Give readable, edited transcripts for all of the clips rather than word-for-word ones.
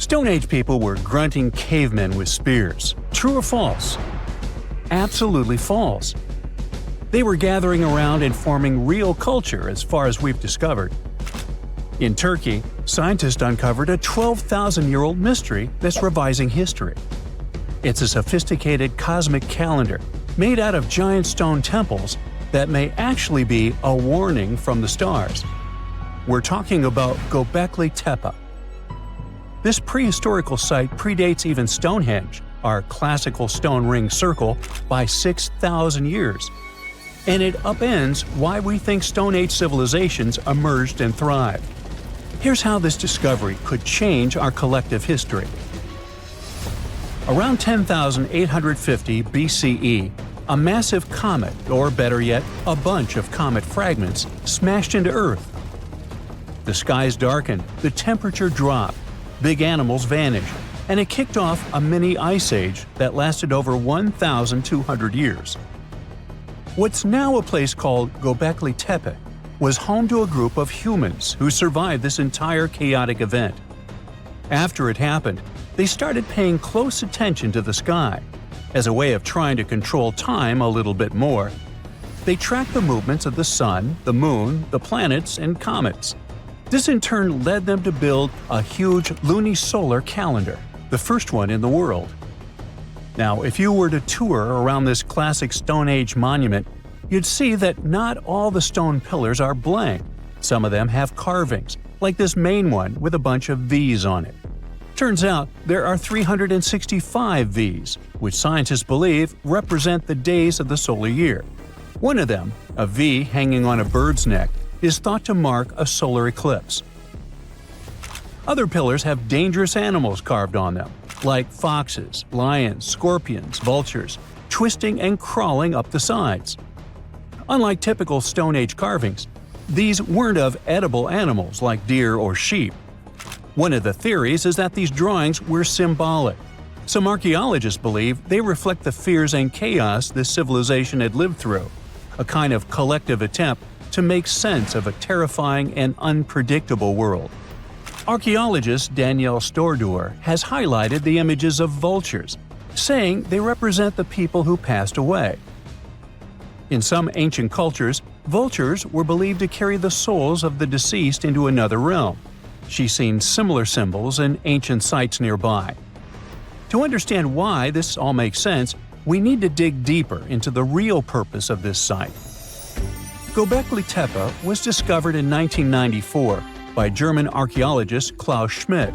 Stone Age people were grunting cavemen with spears. True or false? Absolutely false. They were gathering around and forming real culture as far as we've discovered. In Turkey, scientists uncovered a 12,000-year-old mystery that's revising history. It's a sophisticated cosmic calendar made out of giant stone temples that may actually be a warning from the stars. We're talking about Göbekli Tepe. This prehistorical site predates even Stonehenge, our classical stone ring circle, by 6,000 years. And it upends why we think Stone Age civilizations emerged and thrived. Here's how this discovery could change our collective history. Around 10,850 BCE, a massive comet, or better yet, a bunch of comet fragments, smashed into Earth. The skies darkened, the temperature dropped, big animals vanished, and it kicked off a mini ice age that lasted over 1,200 years. What's now a place called Gobekli Tepe was home to a group of humans who survived this entire chaotic event. After it happened, they started paying close attention to the sky. As a way of trying to control time a little bit more, they tracked the movements of the sun, the moon, the planets, and comets. This in turn led them to build a huge lunisolar calendar, the first one in the world. Now, if you were to tour around this classic Stone Age monument, you'd see that not all the stone pillars are blank. Some of them have carvings, like this main one with a bunch of V's on it. Turns out there are 365 V's, which scientists believe represent the days of the solar year. One of them, a V hanging on a bird's neck, is thought to mark a solar eclipse. Other pillars have dangerous animals carved on them, like foxes, lions, scorpions, vultures, twisting and crawling up the sides. Unlike typical Stone Age carvings, these weren't of edible animals like deer or sheep. One of the theories is that these drawings were symbolic. Some archaeologists believe they reflect the fears and chaos this civilization had lived through, a kind of collective attempt to make sense of a terrifying and unpredictable world. Archaeologist Danielle Stordour has highlighted the images of vultures, saying they represent the people who passed away. In some ancient cultures, vultures were believed to carry the souls of the deceased into another realm. She's seen similar symbols in ancient sites nearby. To understand why this all makes sense, we need to dig deeper into the real purpose of this site. Göbekli Tepe was discovered in 1994 by German archaeologist Klaus Schmidt,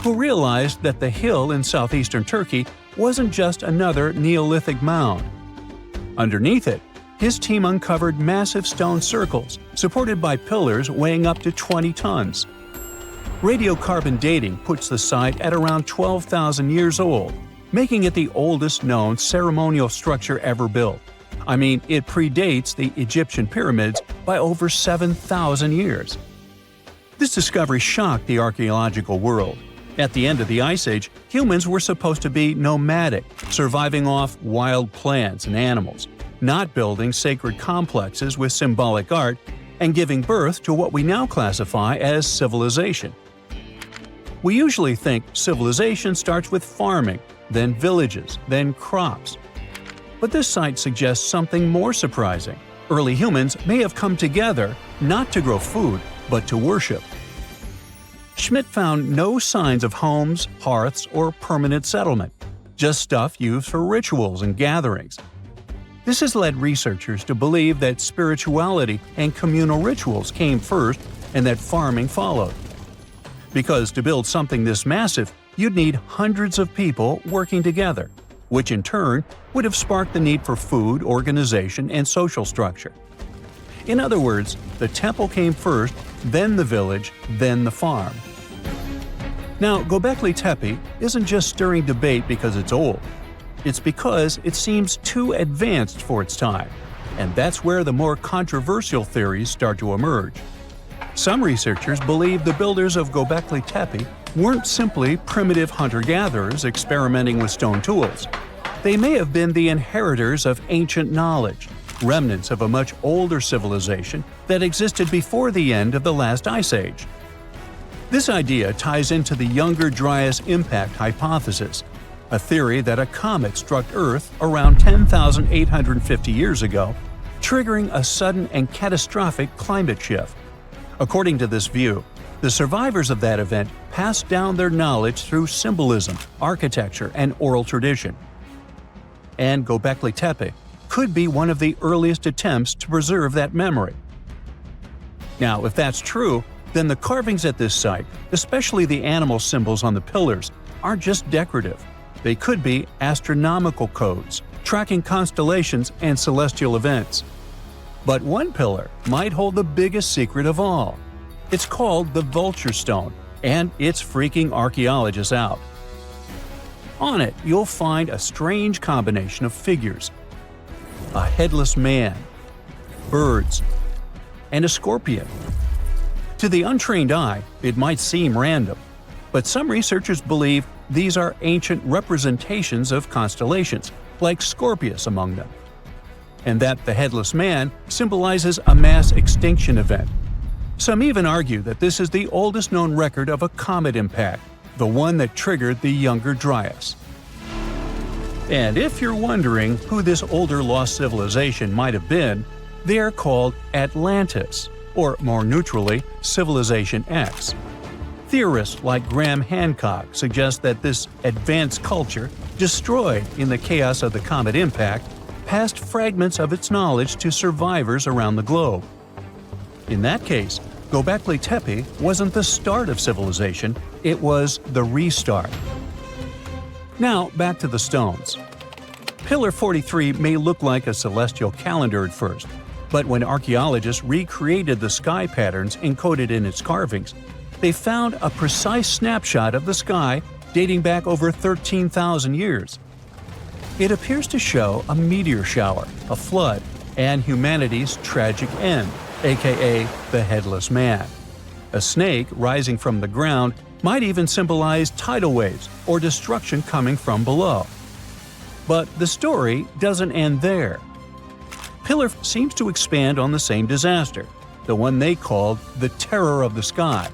who realized that the hill in southeastern Turkey wasn't just another Neolithic mound. Underneath it, his team uncovered massive stone circles supported by pillars weighing up to 20 tons. Radiocarbon dating puts the site at around 12,000 years old, making it the oldest known ceremonial structure ever built. I mean, it predates the Egyptian pyramids by over 7,000 years. This discovery shocked the archaeological world. At the end of the Ice Age, humans were supposed to be nomadic, surviving off wild plants and animals, not building sacred complexes with symbolic art, and giving birth to what we now classify as civilization. We usually think civilization starts with farming, then villages, then crops. But this site suggests something more surprising. Early humans may have come together not to grow food, but to worship. Schmidt found no signs of homes, hearths, or permanent settlement, just stuff used for rituals and gatherings. This has led researchers to believe that spirituality and communal rituals came first and that farming followed. Because to build something this massive, you'd need hundreds of people working together, which in turn would have sparked the need for food, organization, and social structure. In other words, the temple came first, then the village, then the farm. Now, Göbekli Tepe isn't just stirring debate because it's old. It's because it seems too advanced for its time, and that's where the more controversial theories start to emerge. Some researchers believe the builders of Göbekli Tepe weren't simply primitive hunter-gatherers experimenting with stone tools. They may have been the inheritors of ancient knowledge, remnants of a much older civilization that existed before the end of the last ice age. This idea ties into the Younger Dryas impact hypothesis, a theory that a comet struck Earth around 10,850 years ago, triggering a sudden and catastrophic climate shift. According to this view, the survivors of that event passed down their knowledge through symbolism, architecture, and oral tradition. And Gobekli Tepe could be one of the earliest attempts to preserve that memory. Now, if that's true, then the carvings at this site, especially the animal symbols on the pillars, aren't just decorative. They could be astronomical codes, tracking constellations and celestial events. But one pillar might hold the biggest secret of all. It's called the Vulture Stone, and it's freaking archaeologists out. On it, you'll find a strange combination of figures: a headless man, birds, and a scorpion. To the untrained eye, it might seem random, but some researchers believe these are ancient representations of constellations, like Scorpius among them, and that the headless man symbolizes a mass extinction event. Some even argue that this is the oldest known record of a comet impact, the one that triggered the Younger Dryas. And if you're wondering who this older lost civilization might have been, they are called Atlantis, or more neutrally, Civilization X. Theorists like Graham Hancock suggest that this advanced culture, destroyed in the chaos of the comet impact, passed fragments of its knowledge to survivors around the globe. In that case, Gobekli Tepe wasn't the start of civilization, it was the restart. Now, back to the stones. Pillar 43 may look like a celestial calendar at first, but when archaeologists recreated the sky patterns encoded in its carvings, they found a precise snapshot of the sky dating back over 13,000 years. It appears to show a meteor shower, a flood, and humanity's tragic end, aka the Headless Man. A snake rising from the ground might even symbolize tidal waves or destruction coming from below. But the story doesn't end there. Pillar seems to expand on the same disaster, the one they called the Terror of the Sky.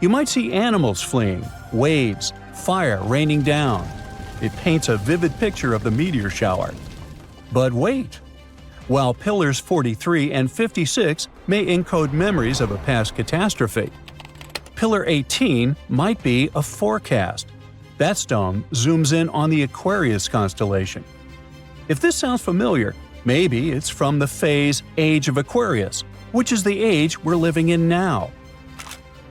You might see animals fleeing, waves, fire raining down. It paints a vivid picture of the meteor shower. But wait! While Pillars 43 and 56 may encode memories of a past catastrophe, Pillar 18 might be a forecast. That stone zooms in on the Aquarius constellation. If this sounds familiar, maybe it's from the phase Age of Aquarius, which is the age we're living in now.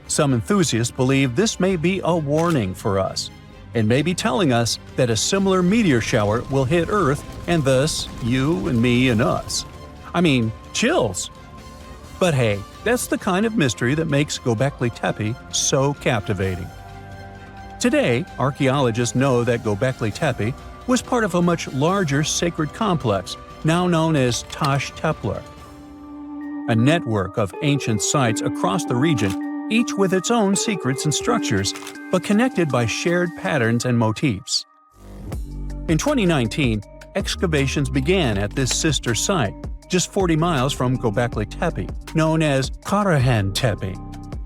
Some enthusiasts believe this may be a warning for us, and may be telling us that a similar meteor shower will hit Earth and thus you and me and us. I mean, chills! But hey, that's the kind of mystery that makes Gobekli Tepe so captivating. Today, archaeologists know that Gobekli Tepe was part of a much larger sacred complex, now known as Taş Tepeler. A network of ancient sites across the region, each with its own secrets and structures, but connected by shared patterns and motifs. In 2019, excavations began at this sister site, just 40 miles from Gobekli Tepe, known as Karahan Tepe.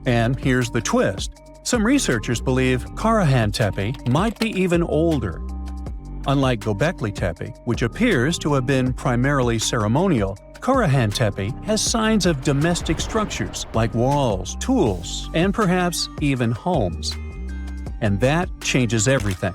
And here's the twist. Some researchers believe Karahan Tepe might be even older. Unlike Gobekli Tepe, which appears to have been primarily ceremonial, Karahan Tepe has signs of domestic structures like walls, tools, and perhaps even homes. And that changes everything.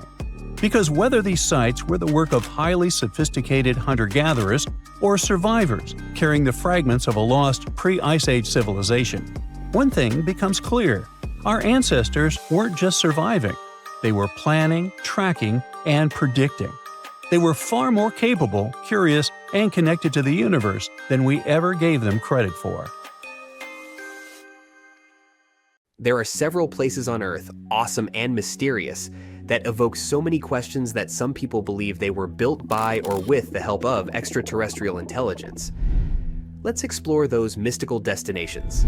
Because whether these sites were the work of highly sophisticated hunter-gatherers or survivors carrying the fragments of a lost pre-Ice Age civilization, one thing becomes clear. Our ancestors weren't just surviving. They were planning, tracking, and predicting. They were far more capable, curious, and connected to the universe than we ever gave them credit for. There are several places on Earth, awesome and mysterious, that evoke so many questions that some people believe they were built by or with the help of extraterrestrial intelligence. Let's explore those mystical destinations.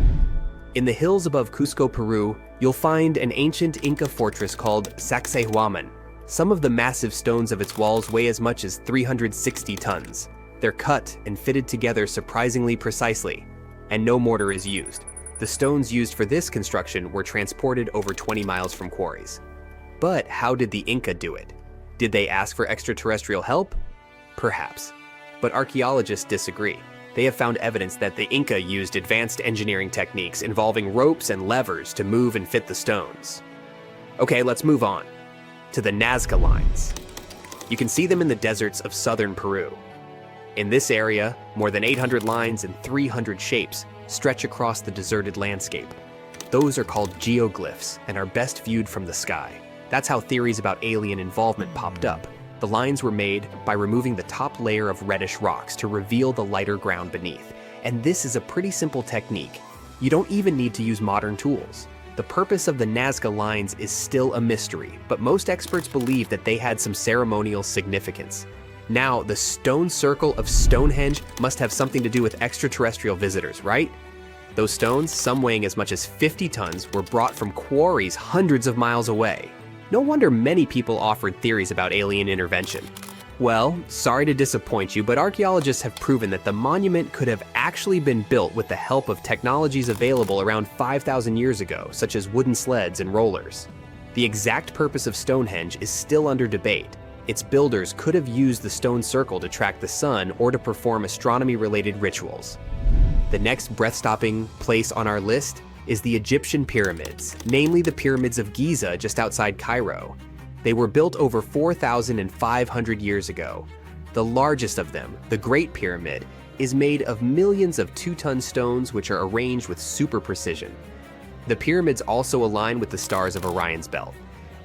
In the hills above Cusco, Peru, you'll find an ancient Inca fortress called Sacsayhuaman. Some of the massive stones of its walls weigh as much as 360 tons. They're cut and fitted together surprisingly precisely, and no mortar is used. The stones used for this construction were transported over 20 miles from quarries. But how did the Inca do it? Did they ask for extraterrestrial help? Perhaps. But archaeologists disagree. They have found evidence that the Inca used advanced engineering techniques involving ropes and levers to move and fit the stones. Okay, let's move on to the Nazca lines. You can see them in the deserts of southern Peru. In this area, more than 800 lines and 300 shapes stretch across the deserted landscape. Those are called geoglyphs and are best viewed from the sky. That's how theories about alien involvement popped up. The lines were made by removing the top layer of reddish rocks to reveal the lighter ground beneath. And this is a pretty simple technique. You don't even need to use modern tools. The purpose of the Nazca lines is still a mystery, but most experts believe that they had some ceremonial significance. Now, the stone circle of Stonehenge must have something to do with extraterrestrial visitors, right? Those stones, some weighing as much as 50 tons, were brought from quarries hundreds of miles away. No wonder many people offered theories about alien intervention. Well, sorry to disappoint you, but archaeologists have proven that the monument could have actually been built with the help of technologies available around 5,000 years ago, such as wooden sleds and rollers. The exact purpose of Stonehenge is still under debate. Its builders could have used the stone circle to track the sun or to perform astronomy-related rituals. The next breath-stopping place on our list is the Egyptian pyramids, namely the pyramids of Giza just outside Cairo. They were built over 4,500 years ago. The largest of them, the Great Pyramid, is made of millions of 2-ton stones which are arranged with super precision. The pyramids also align with the stars of Orion's belt,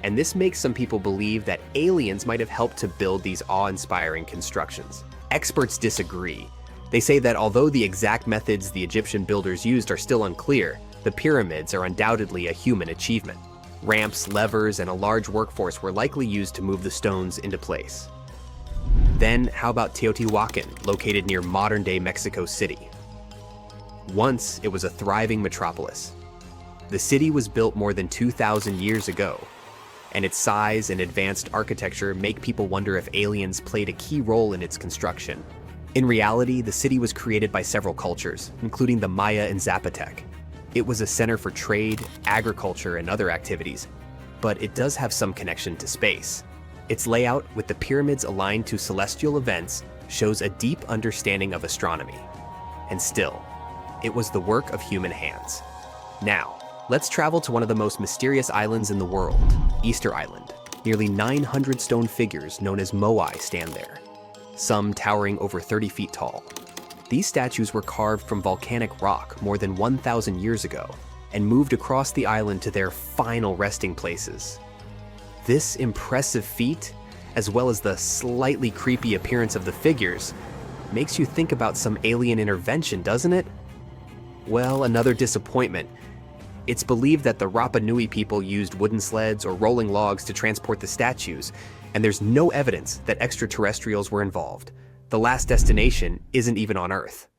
and this makes some people believe that aliens might have helped to build these awe-inspiring constructions. Experts disagree. They say that although the exact methods the Egyptian builders used are still unclear, the pyramids are undoubtedly a human achievement. Ramps, levers, and a large workforce were likely used to move the stones into place. Then, how about Teotihuacan, located near modern-day Mexico City? Once, it was a thriving metropolis. The city was built more than 2,000 years ago, and its size and advanced architecture make people wonder if aliens played a key role in its construction. In reality, the city was created by several cultures, including the Maya and Zapotec. It was a center for trade, agriculture, and other activities, but it does have some connection to space. Its layout, with the pyramids aligned to celestial events, shows a deep understanding of astronomy. And still, it was the work of human hands. Now, let's travel to one of the most mysterious islands in the world, Easter Island. Nearly 900 stone figures known as moai stand there, some towering over 30 feet tall. These statues were carved from volcanic rock more than 1,000 years ago and moved across the island to their final resting places. This impressive feat, as well as the slightly creepy appearance of the figures, makes you think about some alien intervention, doesn't it? Well, another disappointment. It's believed that the Rapa Nui people used wooden sleds or rolling logs to transport the statues, and there's no evidence that extraterrestrials were involved. The last destination isn't even on Earth.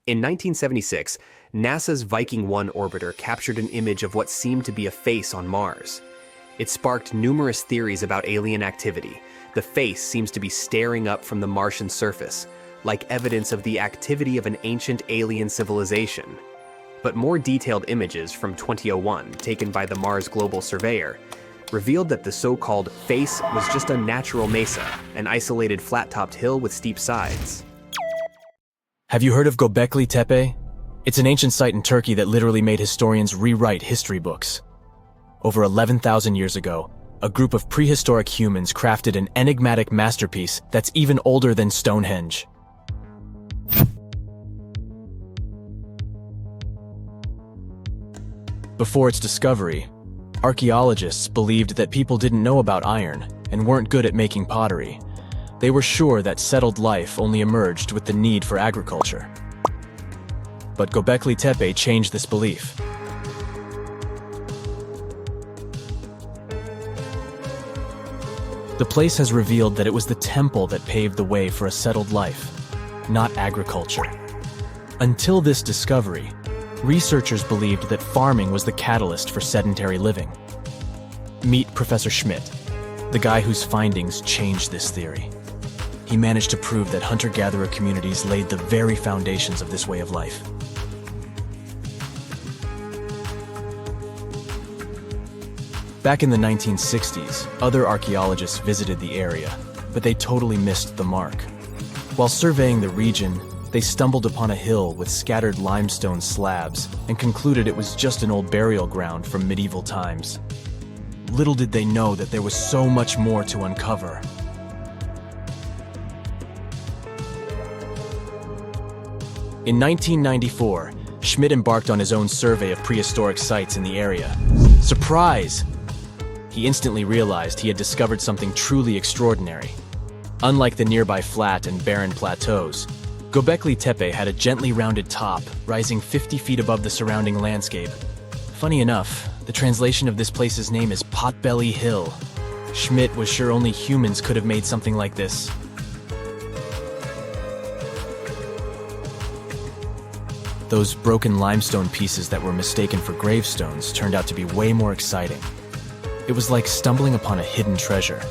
In 1976, NASA's Viking 1 orbiter captured an image of what seemed to be a face on Mars. It sparked numerous theories about alien activity. The face seems to be staring up from the Martian surface, like evidence of the activity of an ancient alien civilization. But more detailed images from 2001, taken by the Mars Global Surveyor, revealed that the so-called face was just a natural mesa, an isolated flat-topped hill with steep sides. Have you heard of Göbekli Tepe? It's an ancient site in Turkey that literally made historians rewrite history books. Over 11,000 years ago, a group of prehistoric humans crafted an enigmatic masterpiece that's even older than Stonehenge. Before its discovery, archaeologists believed that people didn't know about iron and weren't good at making pottery. They were sure that settled life only emerged with the need for agriculture. But Göbekli Tepe changed this belief. The place has revealed that it was the temple that paved the way for a settled life, not agriculture. Until this discovery, researchers believed that farming was the catalyst for sedentary living. Meet Professor Schmidt, the guy whose findings changed this theory. He managed to prove that hunter-gatherer communities laid the very foundations of this way of life. Back in the 1960s, other archaeologists visited the area, but they totally missed the mark. While surveying the region, they stumbled upon a hill with scattered limestone slabs and concluded it was just an old burial ground from medieval times. Little did they know that there was so much more to uncover. In 1994, Schmidt embarked on his own survey of prehistoric sites in the area. Surprise! He instantly realized he had discovered something truly extraordinary. Unlike the nearby flat and barren plateaus, Göbekli Tepe had a gently rounded top, rising 50 feet above the surrounding landscape. Funny enough, the translation of this place's name is Potbelly Hill. Schmidt was sure only humans could have made something like this. Those broken limestone pieces that were mistaken for gravestones turned out to be way more exciting. It was like stumbling upon a hidden treasure.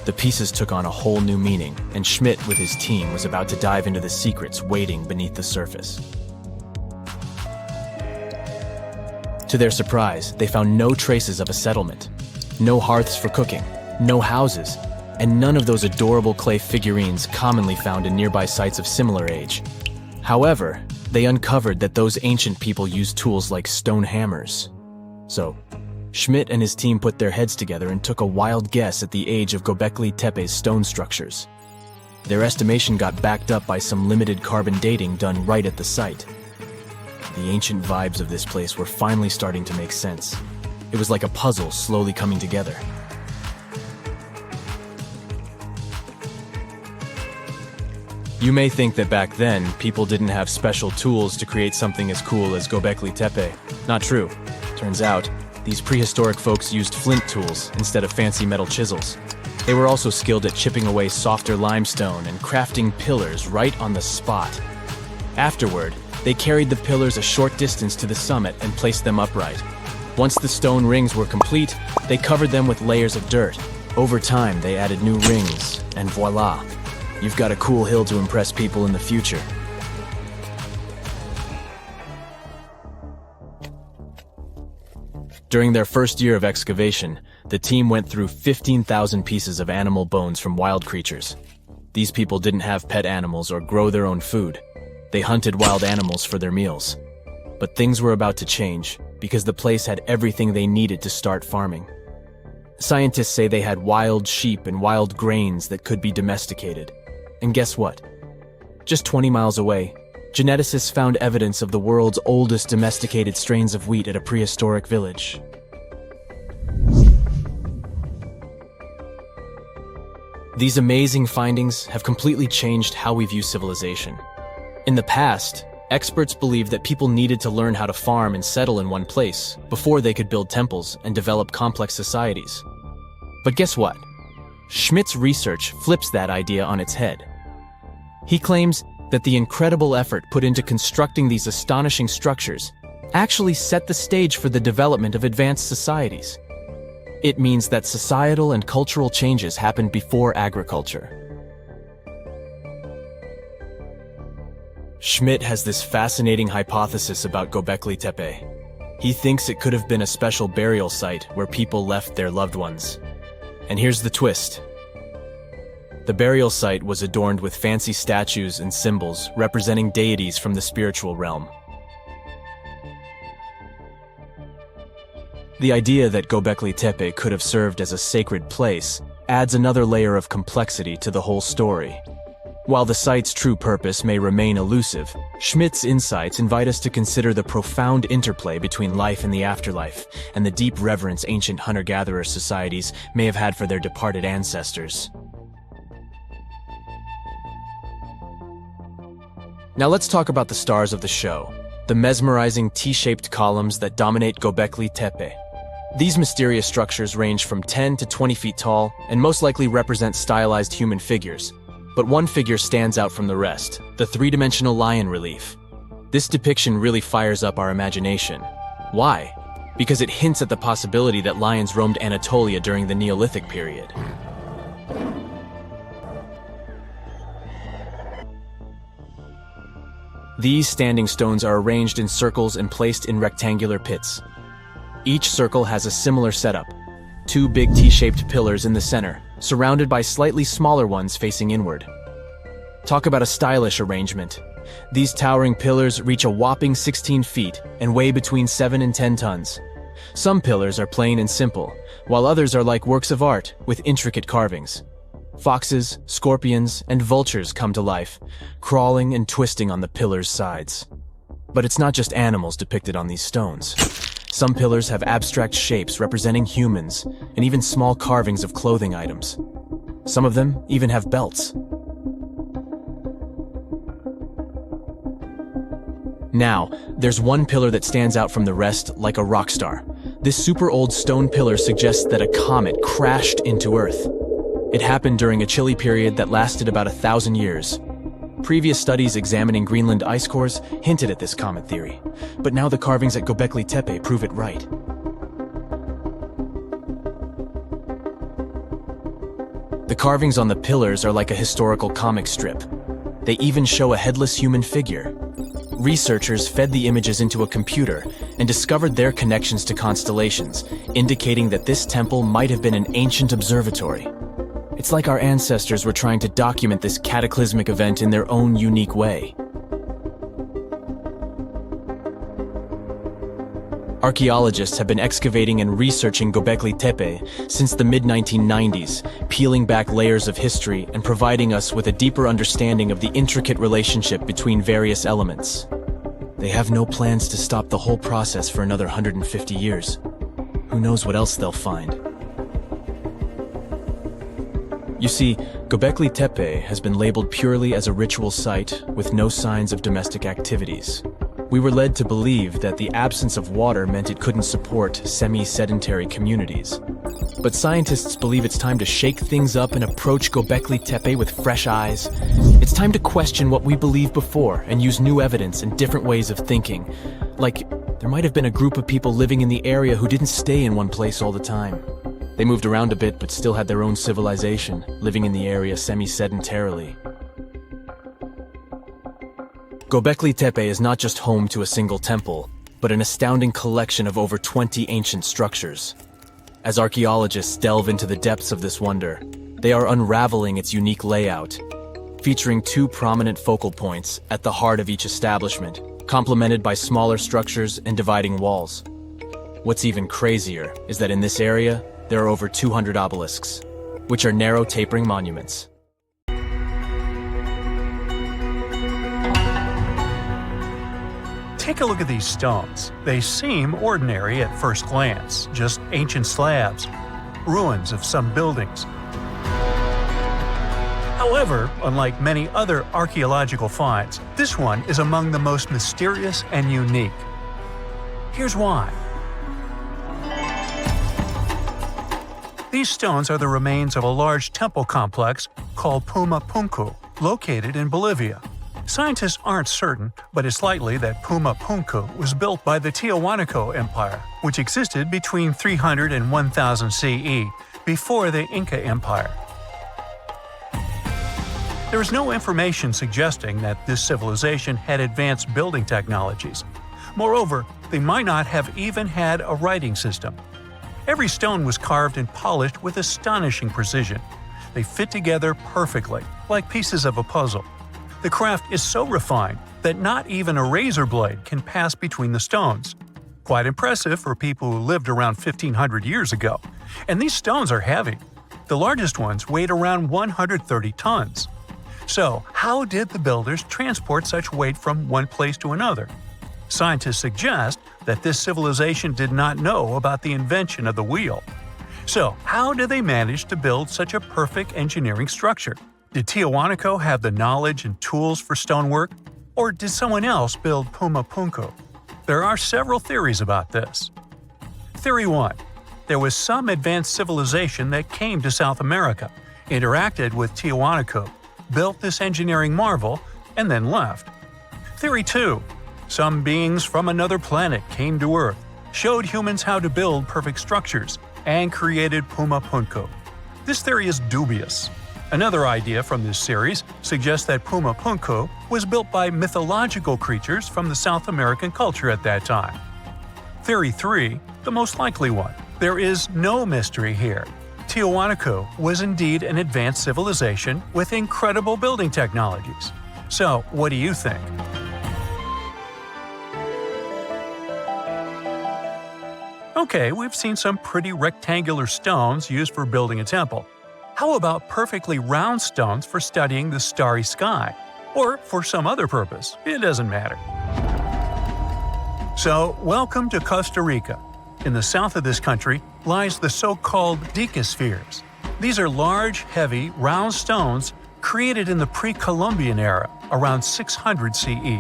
The pieces took on a whole new meaning, and Schmidt with his team was about to dive into the secrets waiting beneath the surface. To their surprise, they found no traces of a settlement. No hearths for cooking, no houses, and none of those adorable clay figurines commonly found in nearby sites of similar age. However, they uncovered that those ancient people used tools like stone hammers. So, Schmidt and his team put their heads together and took a wild guess at the age of Göbekli Tepe's stone structures. Their estimation got backed up by some limited carbon dating done right at the site. The ancient vibes of this place were finally starting to make sense. It was like a puzzle slowly coming together. You may think that back then, people didn't have special tools to create something as cool as Göbekli Tepe. Not true. Turns out, these prehistoric folks used flint tools instead of fancy metal chisels. They were also skilled at chipping away softer limestone and crafting pillars right on the spot. Afterward, they carried the pillars a short distance to the summit and placed them upright. Once the stone rings were complete, they covered them with layers of dirt. Over time, they added new rings, and voila! You've got a cool hill to impress people in the future. During their first year of excavation, the team went through 15,000 pieces of animal bones from wild creatures. These people didn't have pet animals or grow their own food. They hunted wild animals for their meals. But things were about to change, because the place had everything they needed to start farming. Scientists say they had wild sheep and wild grains that could be domesticated. And guess what? Just 20 miles away, geneticists found evidence of the world's oldest domesticated strains of wheat at a prehistoric village. These amazing findings have completely changed how we view civilization. In the past, experts believed that people needed to learn how to farm and settle in one place before they could build temples and develop complex societies. But guess what? Schmidt's research flips that idea on its head. He claims that the incredible effort put into constructing these astonishing structures actually set the stage for the development of advanced societies. It means that societal and cultural changes happened before agriculture. Schmidt has this fascinating hypothesis about Göbekli Tepe. He thinks it could have been a special burial site where people left their loved ones. And here's the twist. The burial site was adorned with fancy statues and symbols representing deities from the spiritual realm. The idea that Göbekli Tepe could have served as a sacred place adds another layer of complexity to the whole story. While the site's true purpose may remain elusive, Schmidt's insights invite us to consider the profound interplay between life and the afterlife, and the deep reverence ancient hunter-gatherer societies may have had for their departed ancestors. Now let's talk about the stars of the show, the mesmerizing T-shaped columns that dominate Göbekli Tepe. These mysterious structures range from 10 to 20 feet tall and most likely represent stylized human figures. But one figure stands out from the rest, the three-dimensional lion relief. This depiction really fires up our imagination. Why? Because it hints at the possibility that lions roamed Anatolia during the Neolithic period. These standing stones are arranged in circles and placed in rectangular pits. Each circle has a similar setup. Two big T-shaped pillars in the center, surrounded by slightly smaller ones facing inward. Talk about a stylish arrangement. These towering pillars reach a whopping 16 feet and weigh between 7 and 10 tons. Some pillars are plain and simple, while others are like works of art with intricate carvings. Foxes, scorpions, and vultures come to life, crawling and twisting on the pillars' sides. But it's not just animals depicted on these stones. Some pillars have abstract shapes representing humans, and even small carvings of clothing items. Some of them even have belts. Now, there's one pillar that stands out from the rest like a rock star. This super old stone pillar suggests that a comet crashed into Earth. It happened during a chilly period that lasted about 1,000 years. Previous studies examining Greenland ice cores hinted at this comet theory, but now the carvings at Göbekli Tepe prove it right. The carvings on the pillars are like a historical comic strip. They even show a headless human figure. Researchers fed the images into a computer and discovered their connections to constellations, indicating that this temple might have been an ancient observatory. It's like our ancestors were trying to document this cataclysmic event in their own unique way. Archaeologists have been excavating and researching Gobekli Tepe since the mid-1990s, peeling back layers of history and providing us with a deeper understanding of the intricate relationship between various elements. They have no plans to stop the whole process for another 150 years. Who knows what else they'll find? You see, Göbekli Tepe has been labeled purely as a ritual site with no signs of domestic activities. We were led to believe that the absence of water meant it couldn't support semi-sedentary communities. But scientists believe it's time to shake things up and approach Göbekli Tepe with fresh eyes. It's time to question what we believed before and use new evidence and different ways of thinking. Like, there might have been a group of people living in the area who didn't stay in one place all the time. They moved around a bit but still had their own civilization, living in the area semi-sedentarily. Göbekli Tepe is not just home to a single temple, but an astounding collection of over 20 ancient structures. As archaeologists delve into the depths of this wonder, they are unraveling its unique layout, featuring two prominent focal points at the heart of each establishment, complemented by smaller structures and dividing walls. What's even crazier is that in this area, there are over 200 obelisks, which are narrow tapering monuments. Take a look at these stones. They seem ordinary at first glance, just ancient slabs, ruins of some buildings. However, unlike many other archaeological finds, this one is among the most mysterious and unique. Here's why. These stones are the remains of a large temple complex called Puma Punku, located in Bolivia. Scientists aren't certain, but it's likely that Puma Punku was built by the Tiahuanaco Empire, which existed between 300 and 1000 CE, before the Inca Empire. There is no information suggesting that this civilization had advanced building technologies. Moreover, they might not have even had a writing system. Every stone was carved and polished with astonishing precision. They fit together perfectly, like pieces of a puzzle. The craft is so refined that not even a razor blade can pass between the stones. Quite impressive for people who lived around 1500 years ago. And these stones are heavy. The largest ones weighed around 130 tons. So, how did the builders transport such weight from one place to another? Scientists suggest that this civilization did not know about the invention of the wheel. So, how did they manage to build such a perfect engineering structure? Did Tiahuanaco have the knowledge and tools for stonework? Or did someone else build Puma Punku? There are several theories about this. Theory 1. There was some advanced civilization that came to South America, interacted with Tiahuanaco, built this engineering marvel, and then left. Theory 2. Some beings from another planet came to Earth, showed humans how to build perfect structures, and created Puma Punku. This theory is dubious. Another idea from this series suggests that Puma Punku was built by mythological creatures from the South American culture at that time. Theory 3, the most likely one. There is no mystery here. Tiwanaku was indeed an advanced civilization with incredible building technologies. So, what do you think? Okay, we've seen some pretty rectangular stones used for building a temple. How about perfectly round stones for studying the starry sky? Or for some other purpose, it doesn't matter. So, welcome to Costa Rica. In the south of this country lies the so-called decaspheres. These are large, heavy, round stones created in the pre-Columbian era, around 600 CE.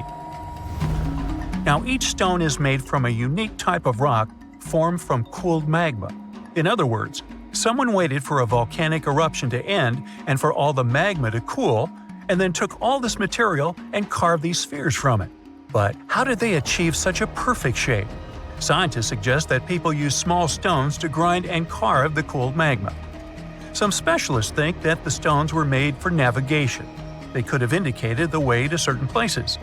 Now, each stone is made from a unique type of rock formed from cooled magma. In other words, someone waited for a volcanic eruption to end and for all the magma to cool, and then took all this material and carved these spheres from it. But how did they achieve such a perfect shape? Scientists suggest that people use small stones to grind and carve the cooled magma. Some specialists think that the stones were made for navigation. They could have indicated the way to certain places.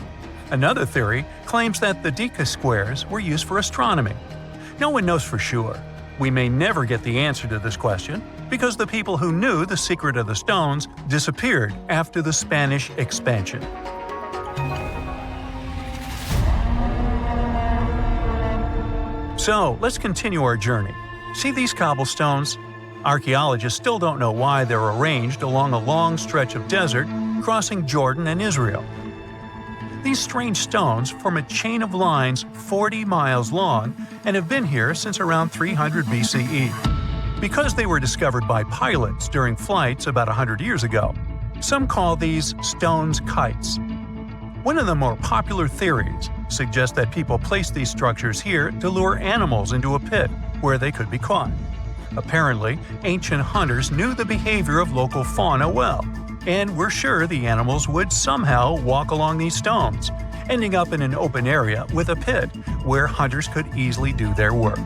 Another theory claims that the deca squares were used for astronomy. No one knows for sure. We may never get the answer to this question because the people who knew the secret of the stones disappeared after the Spanish expansion. So, let's continue our journey. See these cobblestones? Archaeologists still don't know why they're arranged along a long stretch of desert crossing Jordan and Israel. These strange stones form a chain of lines 40 miles long and have been here since around 300 BCE. Because they were discovered by pilots during flights about 100 years ago, some call these stones kites. One of the more popular theories suggests that people placed these structures here to lure animals into a pit where they could be caught. Apparently, ancient hunters knew the behavior of local fauna well, and were sure the animals would somehow walk along these stones, ending up in an open area with a pit where hunters could easily do their work.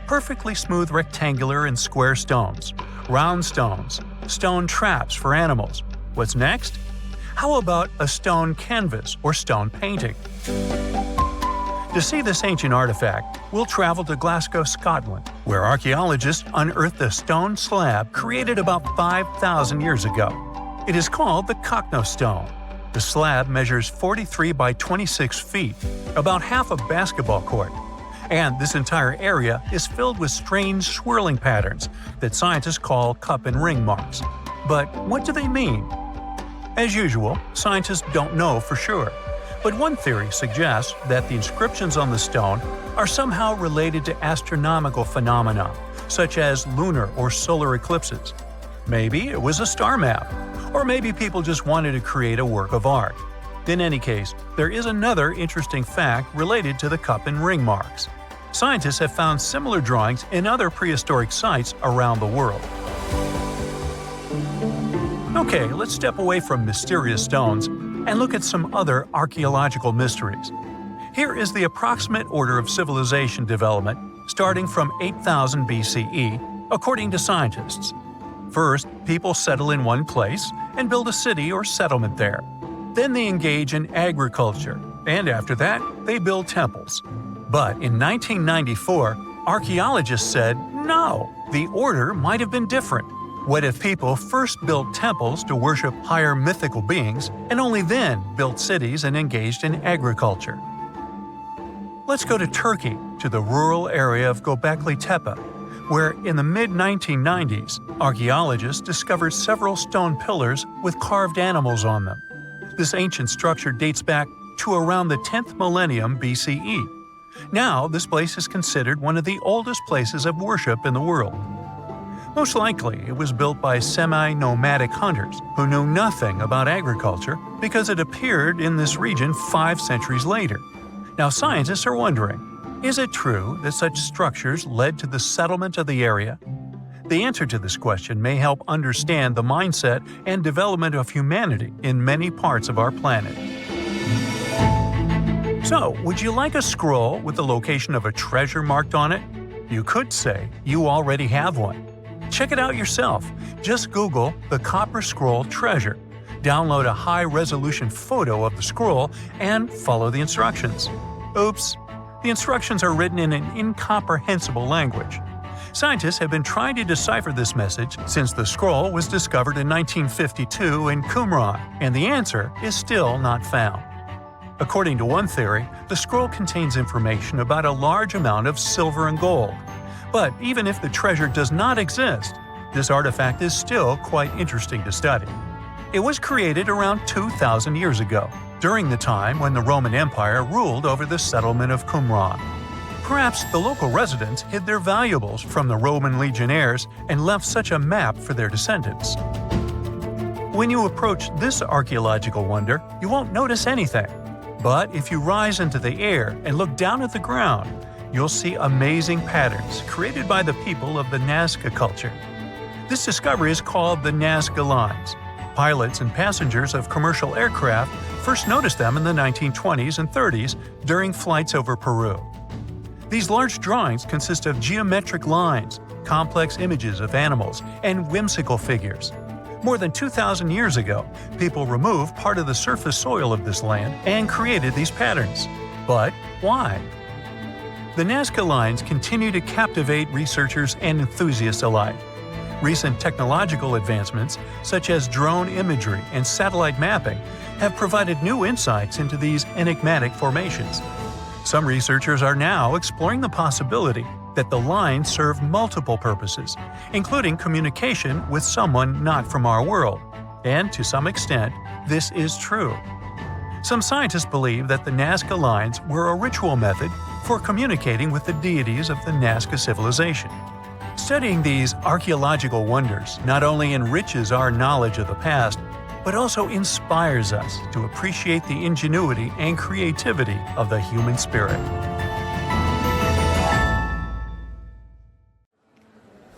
Perfectly smooth rectangular and square stones, round stones, stone traps for animals. What's next? How about a stone canvas or stone painting? To see this ancient artifact, we'll travel to Glasgow, Scotland, where archaeologists unearthed a stone slab created about 5,000 years ago. It is called the Cockno Stone. The slab measures 43 by 26 feet, about half a basketball court. And this entire area is filled with strange swirling patterns that scientists call cup and ring marks. But what do they mean? As usual, scientists don't know for sure. But one theory suggests that the inscriptions on the stone are somehow related to astronomical phenomena, such as lunar or solar eclipses. Maybe it was a star map, or maybe people just wanted to create a work of art. In any case, there is another interesting fact related to the cup and ring marks. Scientists have found similar drawings in other prehistoric sites around the world. Okay, let's step away from mysterious stones and look at some other archaeological mysteries. Here is the approximate order of civilization development starting from 8000 BCE, according to scientists. First, people settle in one place and build a city or settlement there. Then they engage in agriculture, and after that, they build temples. But in 1994, archaeologists said, no, the order might have been different. What if people first built temples to worship higher mythical beings and only then built cities and engaged in agriculture? Let's go to Turkey, to the rural area of Göbekli Tepe, where in the mid-1990s, archaeologists discovered several stone pillars with carved animals on them. This ancient structure dates back to around the 10th millennium BCE. Now, this place is considered one of the oldest places of worship in the world. Most likely, it was built by semi-nomadic hunters who knew nothing about agriculture because it appeared in this region 5 centuries later. Now, scientists are wondering, is it true that such structures led to the settlement of the area? The answer to this question may help understand the mindset and development of humanity in many parts of our planet. So, would you like a scroll with the location of a treasure marked on it? You could say you already have one. Check it out yourself. Just Google the Copper Scroll treasure. download a high-resolution photo of the scroll, and follow the instructions. Oops! The instructions are written in an incomprehensible language. Scientists have been trying to decipher this message since the scroll was discovered in 1952 in Qumran, and the answer is still not found. According to one theory, the scroll contains information about a large amount of silver and gold. But even if the treasure does not exist, this artifact is still quite interesting to study. It was created around 2,000 years ago, during the time when the Roman Empire ruled over the settlement of Qumran. Perhaps the local residents hid their valuables from the Roman legionnaires and left such a map for their descendants. When you approach this archaeological wonder, you won't notice anything. But if you rise into the air and look down at the ground, you'll see amazing patterns created by the people of the Nazca culture. This discovery is called the Nazca Lines. Pilots and passengers of commercial aircraft first noticed them in the 1920s and 30s during flights over Peru. These large drawings consist of geometric lines, complex images of animals, and whimsical figures. More than 2,000 years ago, people removed part of the surface soil of this land and created these patterns. But why? The Nazca Lines continue to captivate researchers and enthusiasts alike. Recent technological advancements, such as drone imagery and satellite mapping, have provided new insights into these enigmatic formations. Some researchers are now exploring the possibility that the lines serve multiple purposes, including communication with someone not from our world. And to some extent, this is true. Some scientists believe that the Nazca Lines were a ritual method for communicating with the deities of the Nazca civilization. Studying these archaeological wonders not only enriches our knowledge of the past, but also inspires us to appreciate the ingenuity and creativity of the human spirit.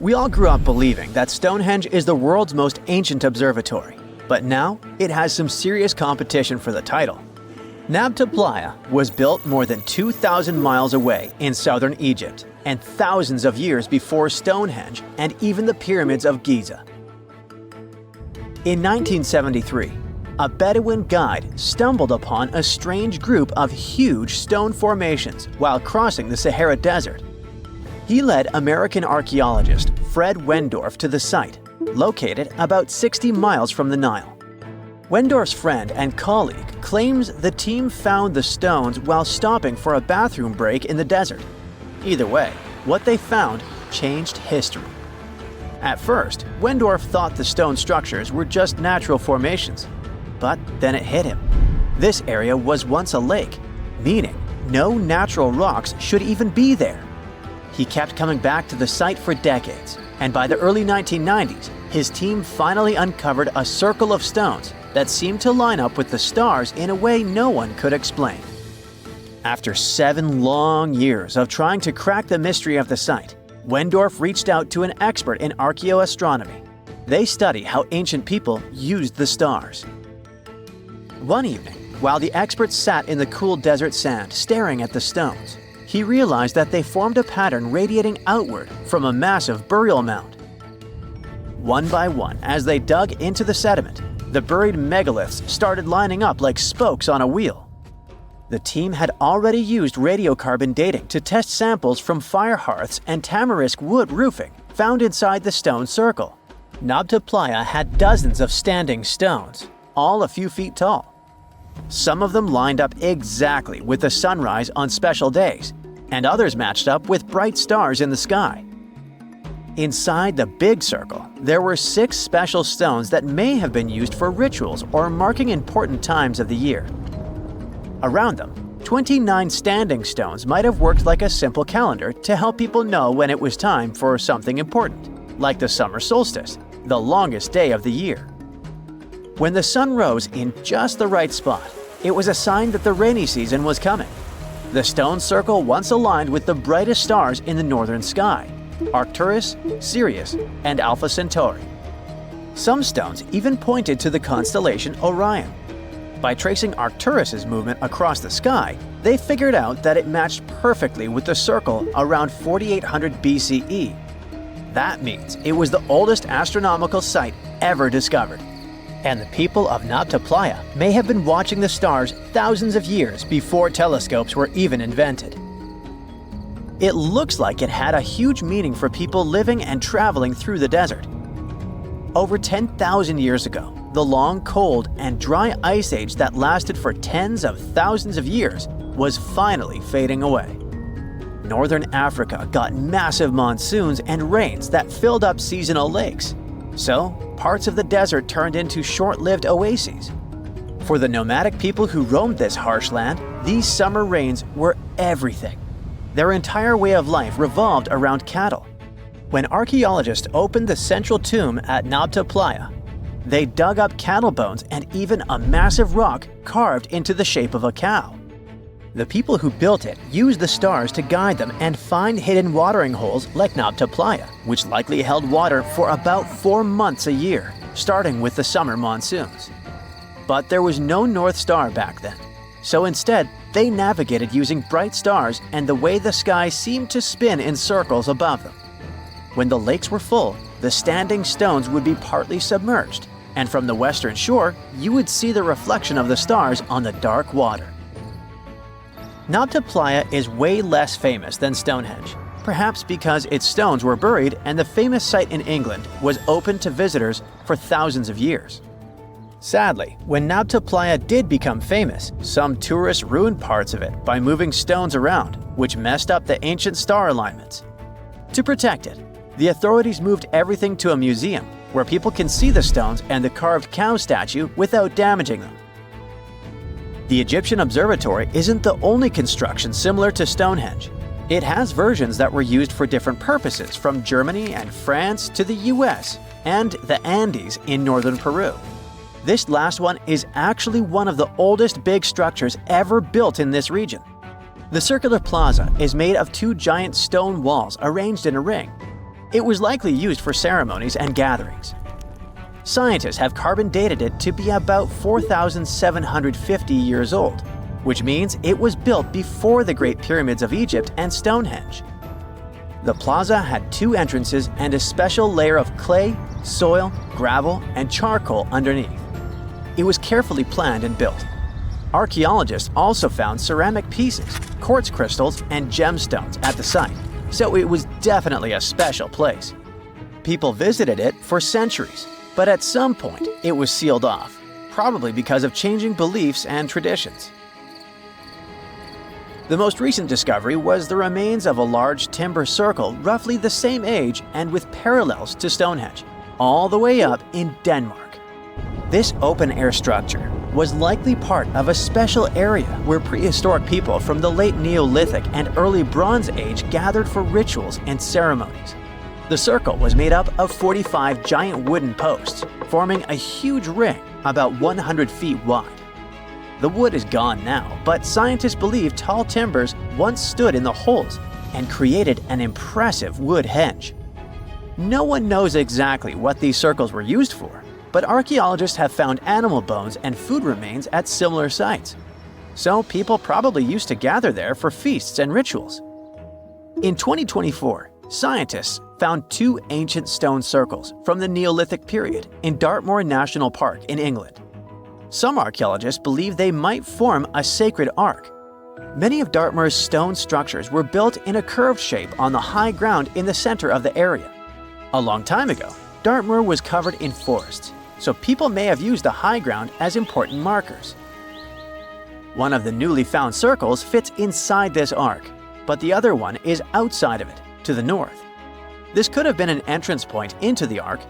We all grew up believing that Stonehenge is the world's most ancient observatory, but now it has some serious competition for the title. Nabta Playa was built more than 2,000 miles away in southern Egypt and thousands of years before Stonehenge and even the pyramids of Giza. In 1973, a Bedouin guide stumbled upon a strange group of huge stone formations while crossing the Sahara Desert. He led American archaeologist Fred Wendorf to the site, located about 60 miles from the Nile. Wendorf's friend and colleague claims the team found the stones while stopping for a bathroom break in the desert. Either way, what they found changed history. At first, Wendorf thought the stone structures were just natural formations. But then it hit him. This area was once a lake, meaning no natural rocks should even be there. He kept coming back to the site for decades, and by the early 1990s, his team finally uncovered a circle of stones that seemed to line up with the stars in a way no one could explain. After 7 long years of trying to crack the mystery of the site, Wendorf reached out to an expert in archaeoastronomy. They study how ancient people used the stars. One evening, while the expert sat in the cool desert sand staring at the stones, he realized that they formed a pattern radiating outward from a massive burial mound. One by one, as they dug into the sediment, the buried megaliths started lining up like spokes on a wheel. The team had already used radiocarbon dating to test samples from fire hearths and tamarisk wood roofing found inside the stone circle. Nabta Playa had dozens of standing stones, all a few feet tall. Some of them lined up exactly with the sunrise on special days, and others matched up with bright stars in the sky. Inside the big circle, there were 6 special stones that may have been used for rituals or marking important times of the year. Around them, 29 standing stones might have worked like a simple calendar to help people know when it was time for something important, like the summer solstice, the longest day of the year. When the sun rose in just the right spot, it was a sign that the rainy season was coming. The stone circle once aligned with the brightest stars in the northern sky: Arcturus, Sirius, and Alpha Centauri. Some stones even pointed to the constellation Orion. By tracing Arcturus's movement across the sky, they figured out that it matched perfectly with the circle around 4800 BCE. That means it was the oldest astronomical site ever discovered. And the people of Nabta Playa may have been watching the stars thousands of years before telescopes were even invented. It looks like it had a huge meaning for people living and traveling through the desert. Over 10,000 years ago, the long, cold, and dry ice age that lasted for tens of thousands of years was finally fading away. Northern Africa got massive monsoons and rains that filled up seasonal lakes. So, parts of the desert turned into short-lived oases. For the nomadic people who roamed this harsh land, these summer rains were everything. Their entire way of life revolved around cattle. When archaeologists opened the central tomb at Nabta Playa, they dug up cattle bones and even a massive rock carved into the shape of a cow. The people who built it used the stars to guide them and find hidden watering holes like Nabta Playa, which likely held water for about 4 months a year, starting with the summer monsoons. But there was no North Star back then, so instead they navigated using bright stars and the way the sky seemed to spin in circles above them. When the lakes were full, the standing stones would be partly submerged, and from the western shore, you would see the reflection of the stars on the dark water. Nabta Playa is way less famous than Stonehenge, perhaps because its stones were buried and the famous site in England was open to visitors for thousands of years. Sadly, when Nabta Playa did become famous, some tourists ruined parts of it by moving stones around, which messed up the ancient star alignments. To protect it, the authorities moved everything to a museum where people can see the stones and the carved cow statue without damaging them. The Egyptian Observatory isn't the only construction similar to Stonehenge. It has versions that were used for different purposes from Germany and France to the US and the Andes in northern Peru. This last one is actually one of the oldest big structures ever built in this region. The circular plaza is made of 2 giant stone walls arranged in a ring. It was likely used for ceremonies and gatherings. Scientists have carbon dated it to be about 4,750 years old, which means it was built before the Great Pyramids of Egypt and Stonehenge. The plaza had 2 entrances and a special layer of clay, soil, gravel, and charcoal underneath. It was carefully planned and built. Archaeologists also found ceramic pieces, quartz crystals, and gemstones at the site, so it was definitely a special place. People visited it for centuries, but at some point it was sealed off, probably because of changing beliefs and traditions. The most recent discovery was the remains of a large timber circle roughly the same age and with parallels to Stonehenge, all the way up in Denmark. This open-air structure was likely part of a special area where prehistoric people from the late Neolithic and early Bronze Age gathered for rituals and ceremonies. The circle was made up of 45 giant wooden posts, forming a huge ring about 100 feet wide. The wood is gone now, but scientists believe tall timbers once stood in the holes and created an impressive wood henge. No one knows exactly what these circles were used for, but archaeologists have found animal bones and food remains at similar sites. So people probably used to gather there for feasts and rituals. In 2024, scientists found 2 ancient stone circles from the Neolithic period in Dartmoor National Park in England. Some archaeologists believe they might form a sacred ark. Many of Dartmoor's stone structures were built in a curved shape on the high ground in the center of the area. A long time ago, Dartmoor was covered in forests, so people may have used the high ground as important markers. One of the newly found circles fits inside this ark, but the other one is outside of it, to the north. This could have been an entrance point into the ark.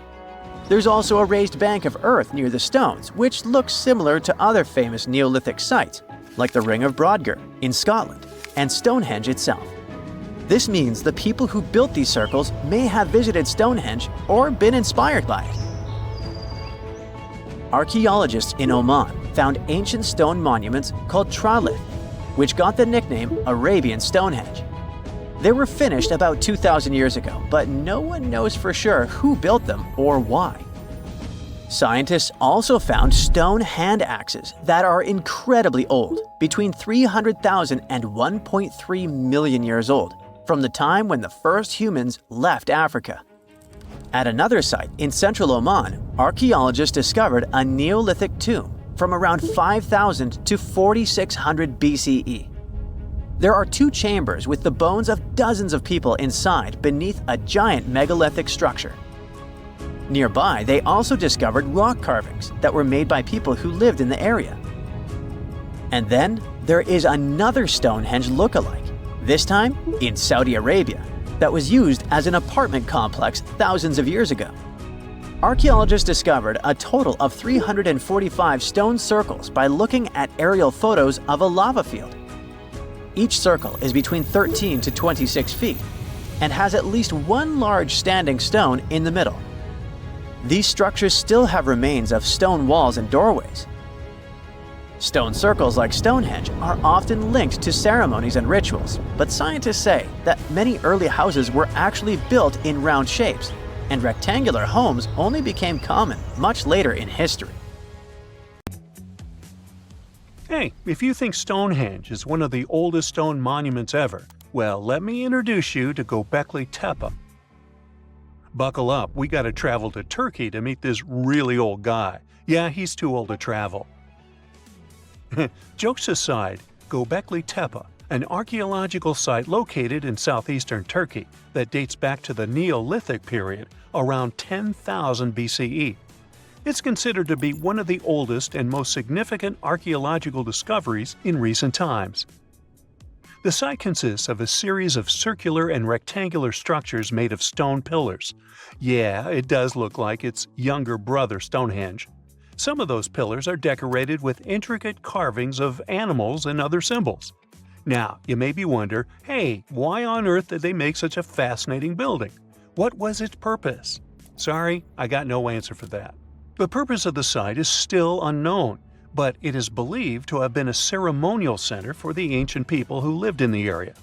There's also a raised bank of earth near the stones, which looks similar to other famous Neolithic sites, like the Ring of Brodgar in Scotland and Stonehenge itself. This means the people who built these circles may have visited Stonehenge or been inspired by it. Archaeologists in Oman found ancient stone monuments called tralith, which got the nickname Arabian Stonehenge. They were finished about 2,000 years ago, but no one knows for sure who built them or why. Scientists also found stone hand axes that are incredibly old, between 300,000 and 1.3 million years old, from the time when the first humans left Africa. At another site in central Oman, archaeologists discovered a Neolithic tomb from around 5000 to 4600 BCE. There are 2 chambers with the bones of dozens of people inside beneath a giant megalithic structure. Nearby, they also discovered rock carvings that were made by people who lived in the area. And then there is another Stonehenge look-alike, this time in Saudi Arabia, that was used as an apartment complex thousands of years ago. Archaeologists discovered a total of 345 stone circles by looking at aerial photos of a lava field. Each circle is between 13 to 26 feet and has at least one large standing stone in the middle. These structures still have remains of stone walls and doorways. Stone circles like Stonehenge are often linked to ceremonies and rituals, but scientists say that many early houses were actually built in round shapes, and rectangular homes only became common much later in history. Hey, if you think Stonehenge is one of the oldest stone monuments ever, well, let me introduce you to Göbekli Tepe. Buckle up, we gotta travel to Turkey to meet this really old guy. Yeah, he's too old to travel. Jokes aside, Göbekli Tepe, an archaeological site located in southeastern Turkey that dates back to the Neolithic period around 10,000 BCE. It's considered to be one of the oldest and most significant archaeological discoveries in recent times. The site consists of a series of circular and rectangular structures made of stone pillars. Yeah, it does look like its younger brother Stonehenge. Some of those pillars are decorated with intricate carvings of animals and other symbols. Now, you maybe wonder, hey, why on earth did they make such a fascinating building? What was its purpose? Sorry, I got no answer for that. The purpose of the site is still unknown, but it is believed to have been a ceremonial center for the ancient people who lived in the area.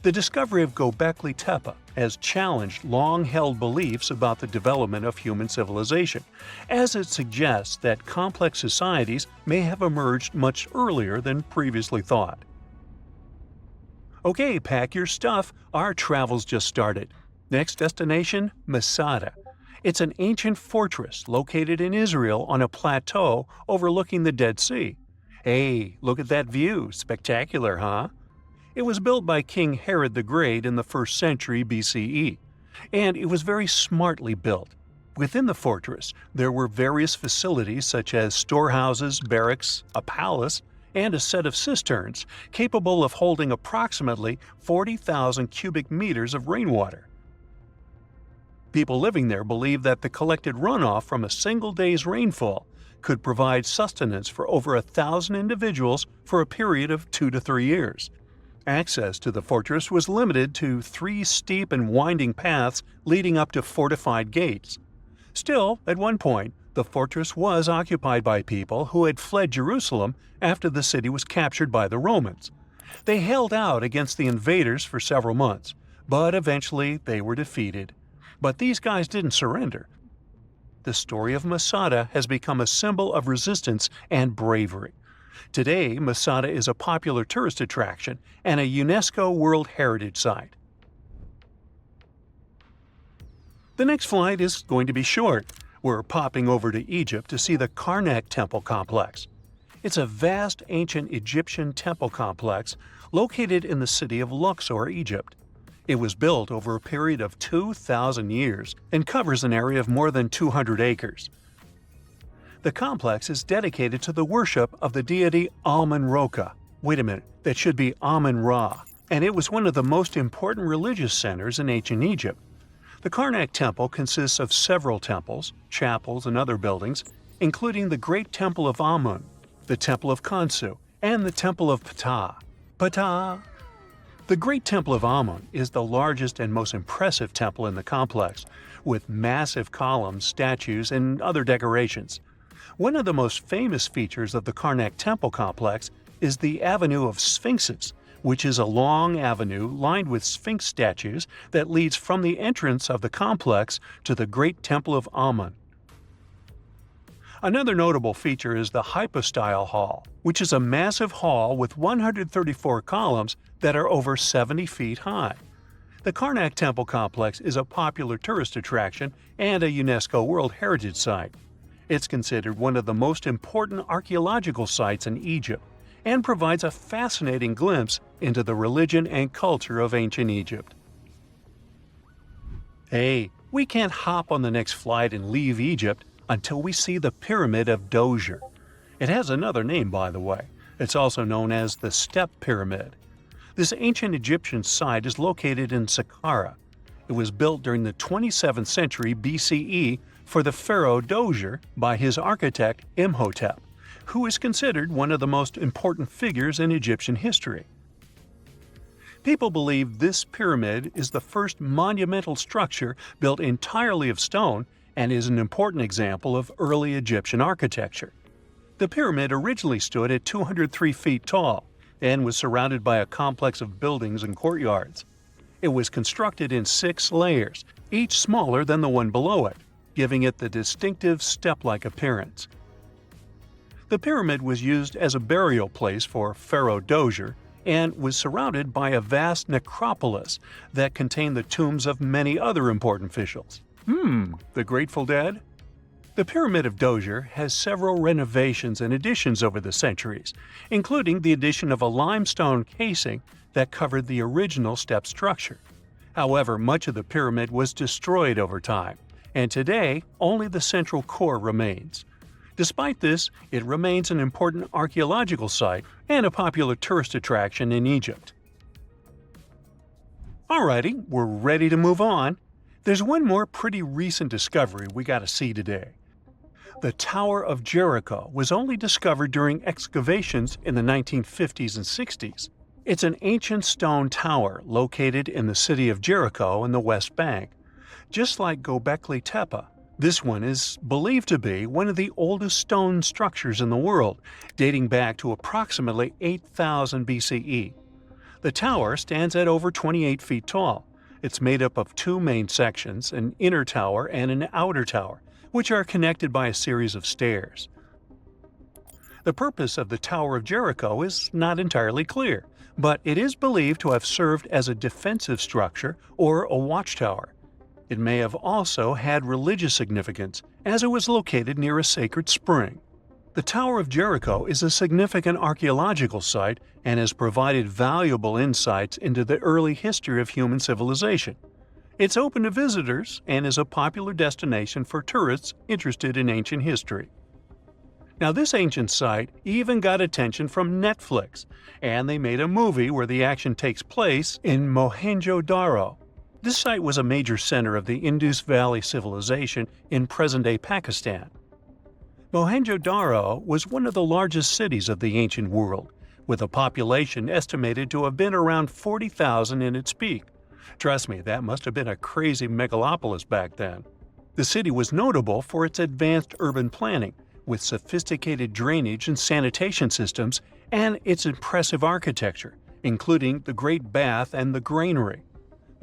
The discovery of Göbekli Tepe has challenged long-held beliefs about the development of human civilization, as it suggests that complex societies may have emerged much earlier than previously thought. Okay, pack your stuff, our travel's just started. Next destination, Masada. It's an ancient fortress located in Israel on a plateau overlooking the Dead Sea. Hey, look at that view, spectacular, huh? It was built by King Herod the Great in the 1st century BCE, and it was very smartly built. Within the fortress, there were various facilities such as storehouses, barracks, a palace, and a set of cisterns capable of holding approximately 40,000 cubic meters of rainwater. People living there believed that the collected runoff from a single day's rainfall could provide sustenance for over 1,000 individuals for a period of 2 to 3 years. Access to the fortress was limited to 3 steep and winding paths leading up to fortified gates. Still, at one point, the fortress was occupied by people who had fled Jerusalem after the city was captured by the Romans. They held out against the invaders for several months, but eventually they were defeated. But these guys didn't surrender. The story of Masada has become a symbol of resistance and bravery. Today, Masada is a popular tourist attraction and a UNESCO World Heritage Site. The next flight is going to be short. We're popping over to Egypt to see the Karnak Temple Complex. It's a vast ancient Egyptian temple complex located in the city of Luxor, Egypt. It was built over a period of 2,000 years and covers an area of more than 200 acres. The complex is dedicated to the worship of the deity Amun-Ra. Wait a minute, that should be Amun-Ra, and it was one of the most important religious centers in ancient Egypt. The Karnak Temple consists of several temples, chapels, and other buildings, including the Great Temple of Amun, the Temple of Khonsu, and the Temple of Ptah. Ptah! The Great Temple of Amun is the largest and most impressive temple in the complex, with massive columns, statues, and other decorations. One of the most famous features of the Karnak Temple complex is the Avenue of Sphinxes, which is a long avenue lined with Sphinx statues that leads from the entrance of the complex to the Great Temple of Amun. Another notable feature is the Hypostyle Hall, which is a massive hall with 134 columns that are over 70 feet high. The Karnak Temple Complex is a popular tourist attraction and a UNESCO World Heritage Site. It's considered one of the most important archaeological sites in Egypt and provides a fascinating glimpse into the religion and culture of ancient Egypt. Hey, we can't hop on the next flight and leave Egypt until we see the Pyramid of Djoser. It has another name, by the way. It's also known as the Step Pyramid. This ancient Egyptian site is located in Saqqara. It was built during the 27th century BCE for the pharaoh Djoser by his architect Imhotep, who is considered one of the most important figures in Egyptian history. People believe this pyramid is the first monumental structure built entirely of stone and is an important example of early Egyptian architecture. The pyramid originally stood at 203 feet tall and was surrounded by a complex of buildings and courtyards. It was constructed in 6 layers, each smaller than the one below it, giving it the distinctive step-like appearance. The pyramid was used as a burial place for Pharaoh Djoser and was surrounded by a vast necropolis that contained the tombs of many other important officials. The Grateful Dead? The Pyramid of Djoser has several renovations and additions over the centuries, including the addition of a limestone casing that covered the original step structure. However, much of the pyramid was destroyed over time, and today only the central core remains. Despite this, it remains an important archaeological site and a popular tourist attraction in Egypt. Alrighty, we're ready to move on. There's one more pretty recent discovery we gotta see today. The Tower of Jericho was only discovered during excavations in the 1950s and 60s. It's an ancient stone tower located in the city of Jericho in the West Bank. Just like Göbekli Tepe, this one is believed to be one of the oldest stone structures in the world, dating back to approximately 8000 BCE. The tower stands at over 28 feet tall. It's made up of 2 main sections, an inner tower and an outer tower, which are connected by a series of stairs. The purpose of the Tower of Jericho is not entirely clear, but it is believed to have served as a defensive structure or a watchtower. It may have also had religious significance, as it was located near a sacred spring. The Tower of Jericho is a significant archaeological site and has provided valuable insights into the early history of human civilization. It's open to visitors and is a popular destination for tourists interested in ancient history. Now, this ancient site even got attention from Netflix, and they made a movie where the action takes place in Mohenjo-Daro. This site was a major center of the Indus Valley civilization in present-day Pakistan. Mohenjo-Daro was one of the largest cities of the ancient world, with a population estimated to have been around 40,000 in its peak. Trust me, that must have been a crazy megalopolis back then. The city was notable for its advanced urban planning, with sophisticated drainage and sanitation systems, and its impressive architecture, including the Great Bath and the Granary.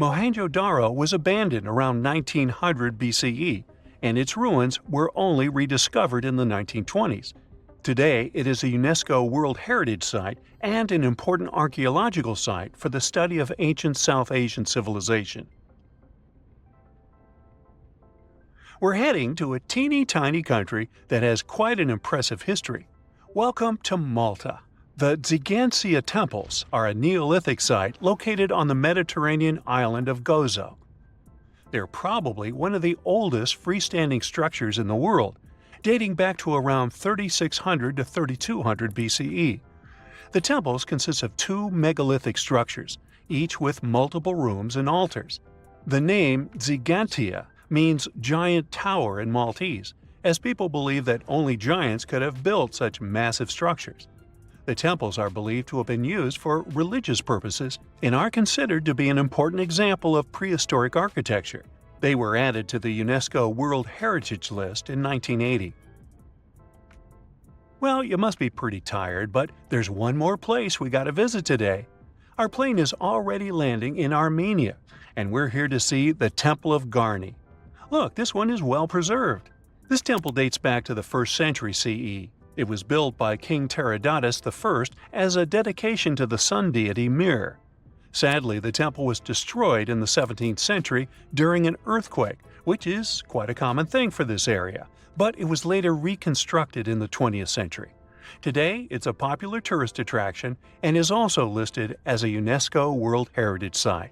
Mohenjo-Daro was abandoned around 1900 BCE, and its ruins were only rediscovered in the 1920s. Today, it is a UNESCO World Heritage Site and an important archaeological site for the study of ancient South Asian civilization. We're heading to a teeny-tiny country that has quite an impressive history. Welcome to Malta. The Tzigantsia Temples are a Neolithic site located on the Mediterranean island of Gozo. They're probably one of the oldest freestanding structures in the world, dating back to around 3600 to 3200 BCE. The temples consist of 2 megalithic structures, each with multiple rooms and altars. The name Tzigantsia means giant tower in Maltese, as people believe that only giants could have built such massive structures. The temples are believed to have been used for religious purposes and are considered to be an important example of prehistoric architecture. They were added to the UNESCO World Heritage List in 1980. Well, you must be pretty tired, but there's one more place we gotta visit today. Our plane is already landing in Armenia, and we're here to see the Temple of Garni. Look, this one is well preserved. This temple dates back to the 1st century CE. It was built by King Tiridates I as a dedication to the sun deity Mir. Sadly, the temple was destroyed in the 17th century during an earthquake, which is quite a common thing for this area, but it was later reconstructed in the 20th century. Today, it's a popular tourist attraction and is also listed as a UNESCO World Heritage Site.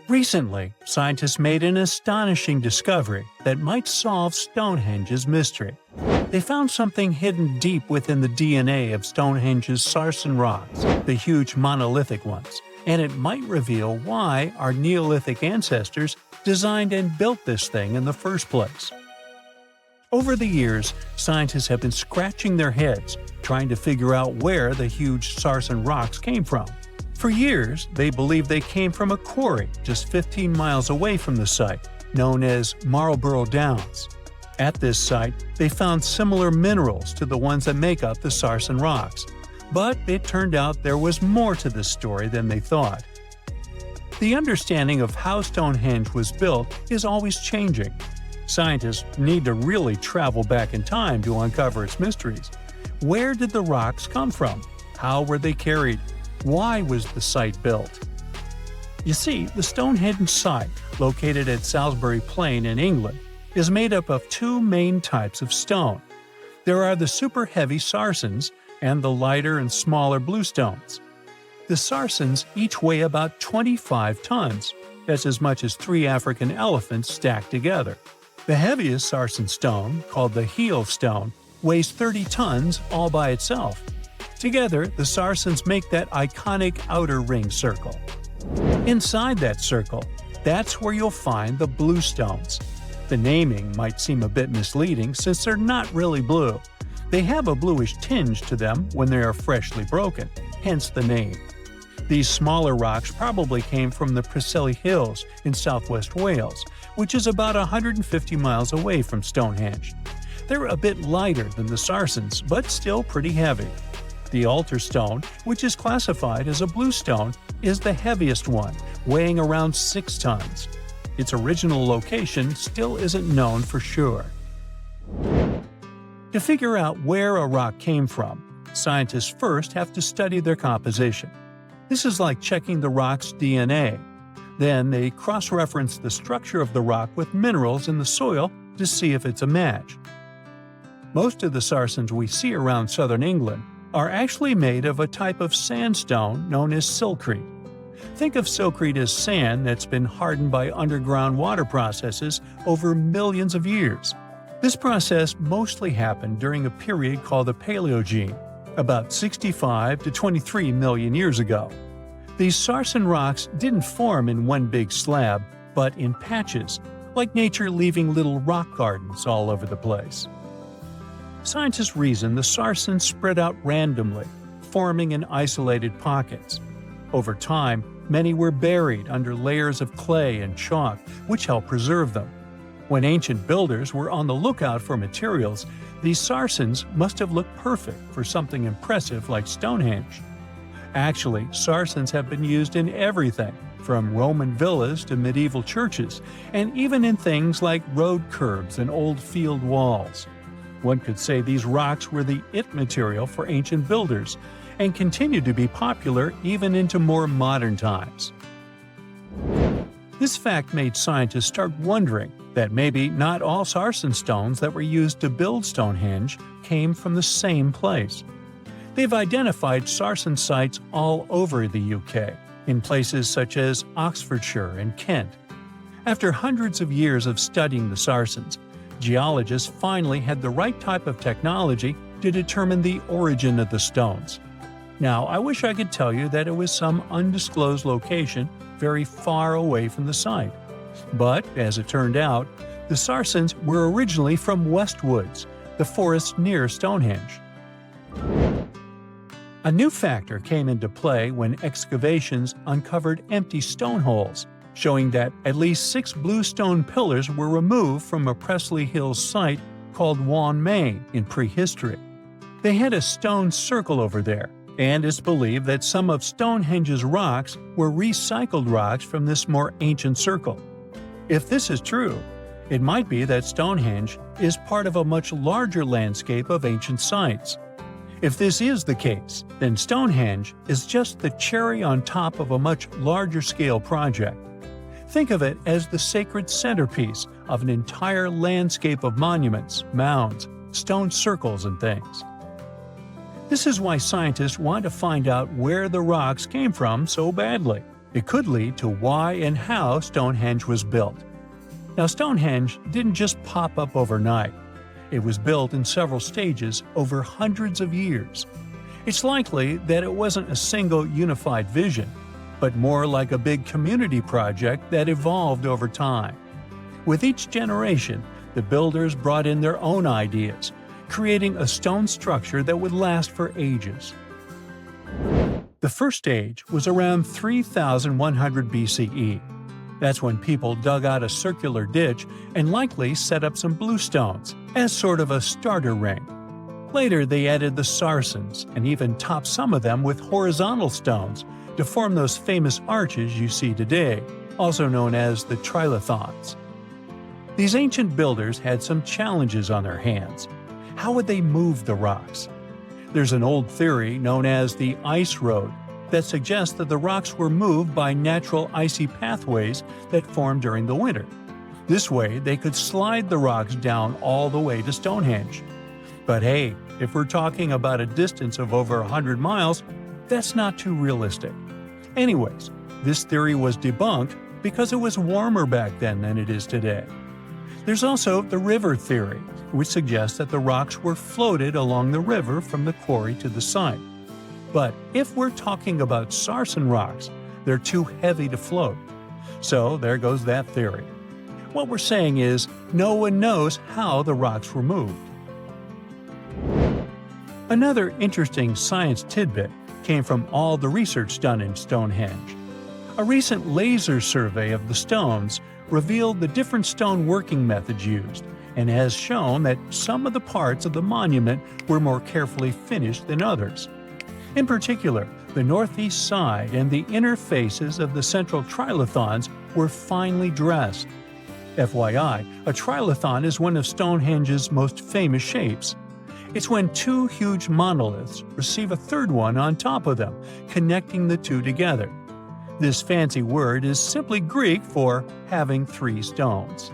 Recently, scientists made an astonishing discovery that might solve Stonehenge's mystery. They found something hidden deep within the DNA of Stonehenge's Sarsen rocks, the huge monolithic ones, and it might reveal why our Neolithic ancestors designed and built this thing in the first place. Over the years, scientists have been scratching their heads trying to figure out where the huge Sarsen rocks came from. For years, they believed they came from a quarry just 15 miles away from the site, known as Marlborough Downs. At this site, they found similar minerals to the ones that make up the Sarsen rocks. But it turned out there was more to this story than they thought. The understanding of how Stonehenge was built is always changing. Scientists need to really travel back in time to uncover its mysteries. Where did the rocks come from? How were they carried? Why was the site built? You see, the Stonehenge site, located at Salisbury Plain in England, is made up of two main types of stone. There are the super heavy Sarsens and the lighter and smaller bluestones. The Sarsens each weigh about 25 tons. That's as much as 3 African elephants stacked together. The heaviest Sarsen stone, called the heel stone, weighs 30 tons all by itself. Together, the Sarsens make that iconic outer ring circle. Inside that circle, that's where you'll find the bluestones. The naming might seem a bit misleading since they're not really blue. They have a bluish tinge to them when they are freshly broken, hence the name. These smaller rocks probably came from the Preseli Hills in southwest Wales, which is about 150 miles away from Stonehenge. They're a bit lighter than the Sarsens, but still pretty heavy. The altar stone, which is classified as a bluestone, is the heaviest one, weighing around 6 tons. Its original location still isn't known for sure. To figure out where a rock came from, scientists first have to study their composition. This is like checking the rock's DNA. Then they cross-reference the structure of the rock with minerals in the soil to see if it's a match. Most of the Sarsens we see around southern England are actually made of a type of sandstone known as silcrete. Think of silcrete as sand that's been hardened by underground water processes over millions of years. This process mostly happened during a period called the Paleogene, about 65 to 23 million years ago. These Sarsen rocks didn't form in one big slab, but in patches, like nature leaving little rock gardens all over the place. Scientists reason the Sarsens spread out randomly, forming in isolated pockets. Over time, many were buried under layers of clay and chalk, which helped preserve them. When ancient builders were on the lookout for materials, these Sarsens must have looked perfect for something impressive like Stonehenge. Actually, Sarsens have been used in everything, from Roman villas to medieval churches, and even in things like road curbs and old field walls. One could say these rocks were the it material for ancient builders, and continue to be popular even into more modern times. This fact made scientists start wondering that maybe not all Sarsen stones that were used to build Stonehenge came from the same place. They've identified Sarsen sites all over the UK, in places such as Oxfordshire and Kent. After hundreds of years of studying the Sarsens, geologists finally had the right type of technology to determine the origin of the stones. Now, I wish I could tell you that it was some undisclosed location very far away from the site. But, as it turned out, the Sarsens were originally from Westwoods, the forest near Stonehenge. A new factor came into play when excavations uncovered empty stone holes, showing that at least 6 bluestone pillars were removed from a Preseli Hills site called Wan Main in prehistory. They had a stone circle over there, and it's believed that some of Stonehenge's rocks were recycled rocks from this more ancient circle. If this is true, it might be that Stonehenge is part of a much larger landscape of ancient sites. If this is the case, then Stonehenge is just the cherry on top of a much larger scale project. Think of it as the sacred centerpiece of an entire landscape of monuments, mounds, stone circles, and things. This is why scientists want to find out where the rocks came from so badly. It could lead to why and how Stonehenge was built. Now, Stonehenge didn't just pop up overnight. It was built in several stages over hundreds of years. It's likely that it wasn't a single unified vision, but more like a big community project that evolved over time. With each generation, the builders brought in their own ideas, creating a stone structure that would last for ages. The first stage was around 3100 BCE. That's when people dug out a circular ditch and likely set up some bluestones as sort of a starter ring. Later, they added the Sarsens and even topped some of them with horizontal stones to form those famous arches you see today, also known as the trilithons. These ancient builders had some challenges on their hands. How would they move the rocks? There's an old theory known as the ice road that suggests that the rocks were moved by natural icy pathways that formed during the winter. This way, they could slide the rocks down all the way to Stonehenge. But hey, if we're talking about a distance of over 100 miles, that's not too realistic. Anyways, this theory was debunked because it was warmer back then than it is today. There's also the river theory, which suggests that the rocks were floated along the river from the quarry to the site. But if we're talking about Sarsen rocks, they're too heavy to float. So there goes that theory. What we're saying is, no one knows how the rocks were moved. Another interesting science tidbit came from all the research done in Stonehenge. A recent laser survey of the stones revealed the different stone working methods used, and has shown that some of the parts of the monument were more carefully finished than others. In particular, the northeast side and the inner faces of the central trilithons were finely dressed. FYI, a trilithon is one of Stonehenge's most famous shapes. It's when two huge monoliths receive a third one on top of them, connecting the two together. This fancy word is simply Greek for having three stones.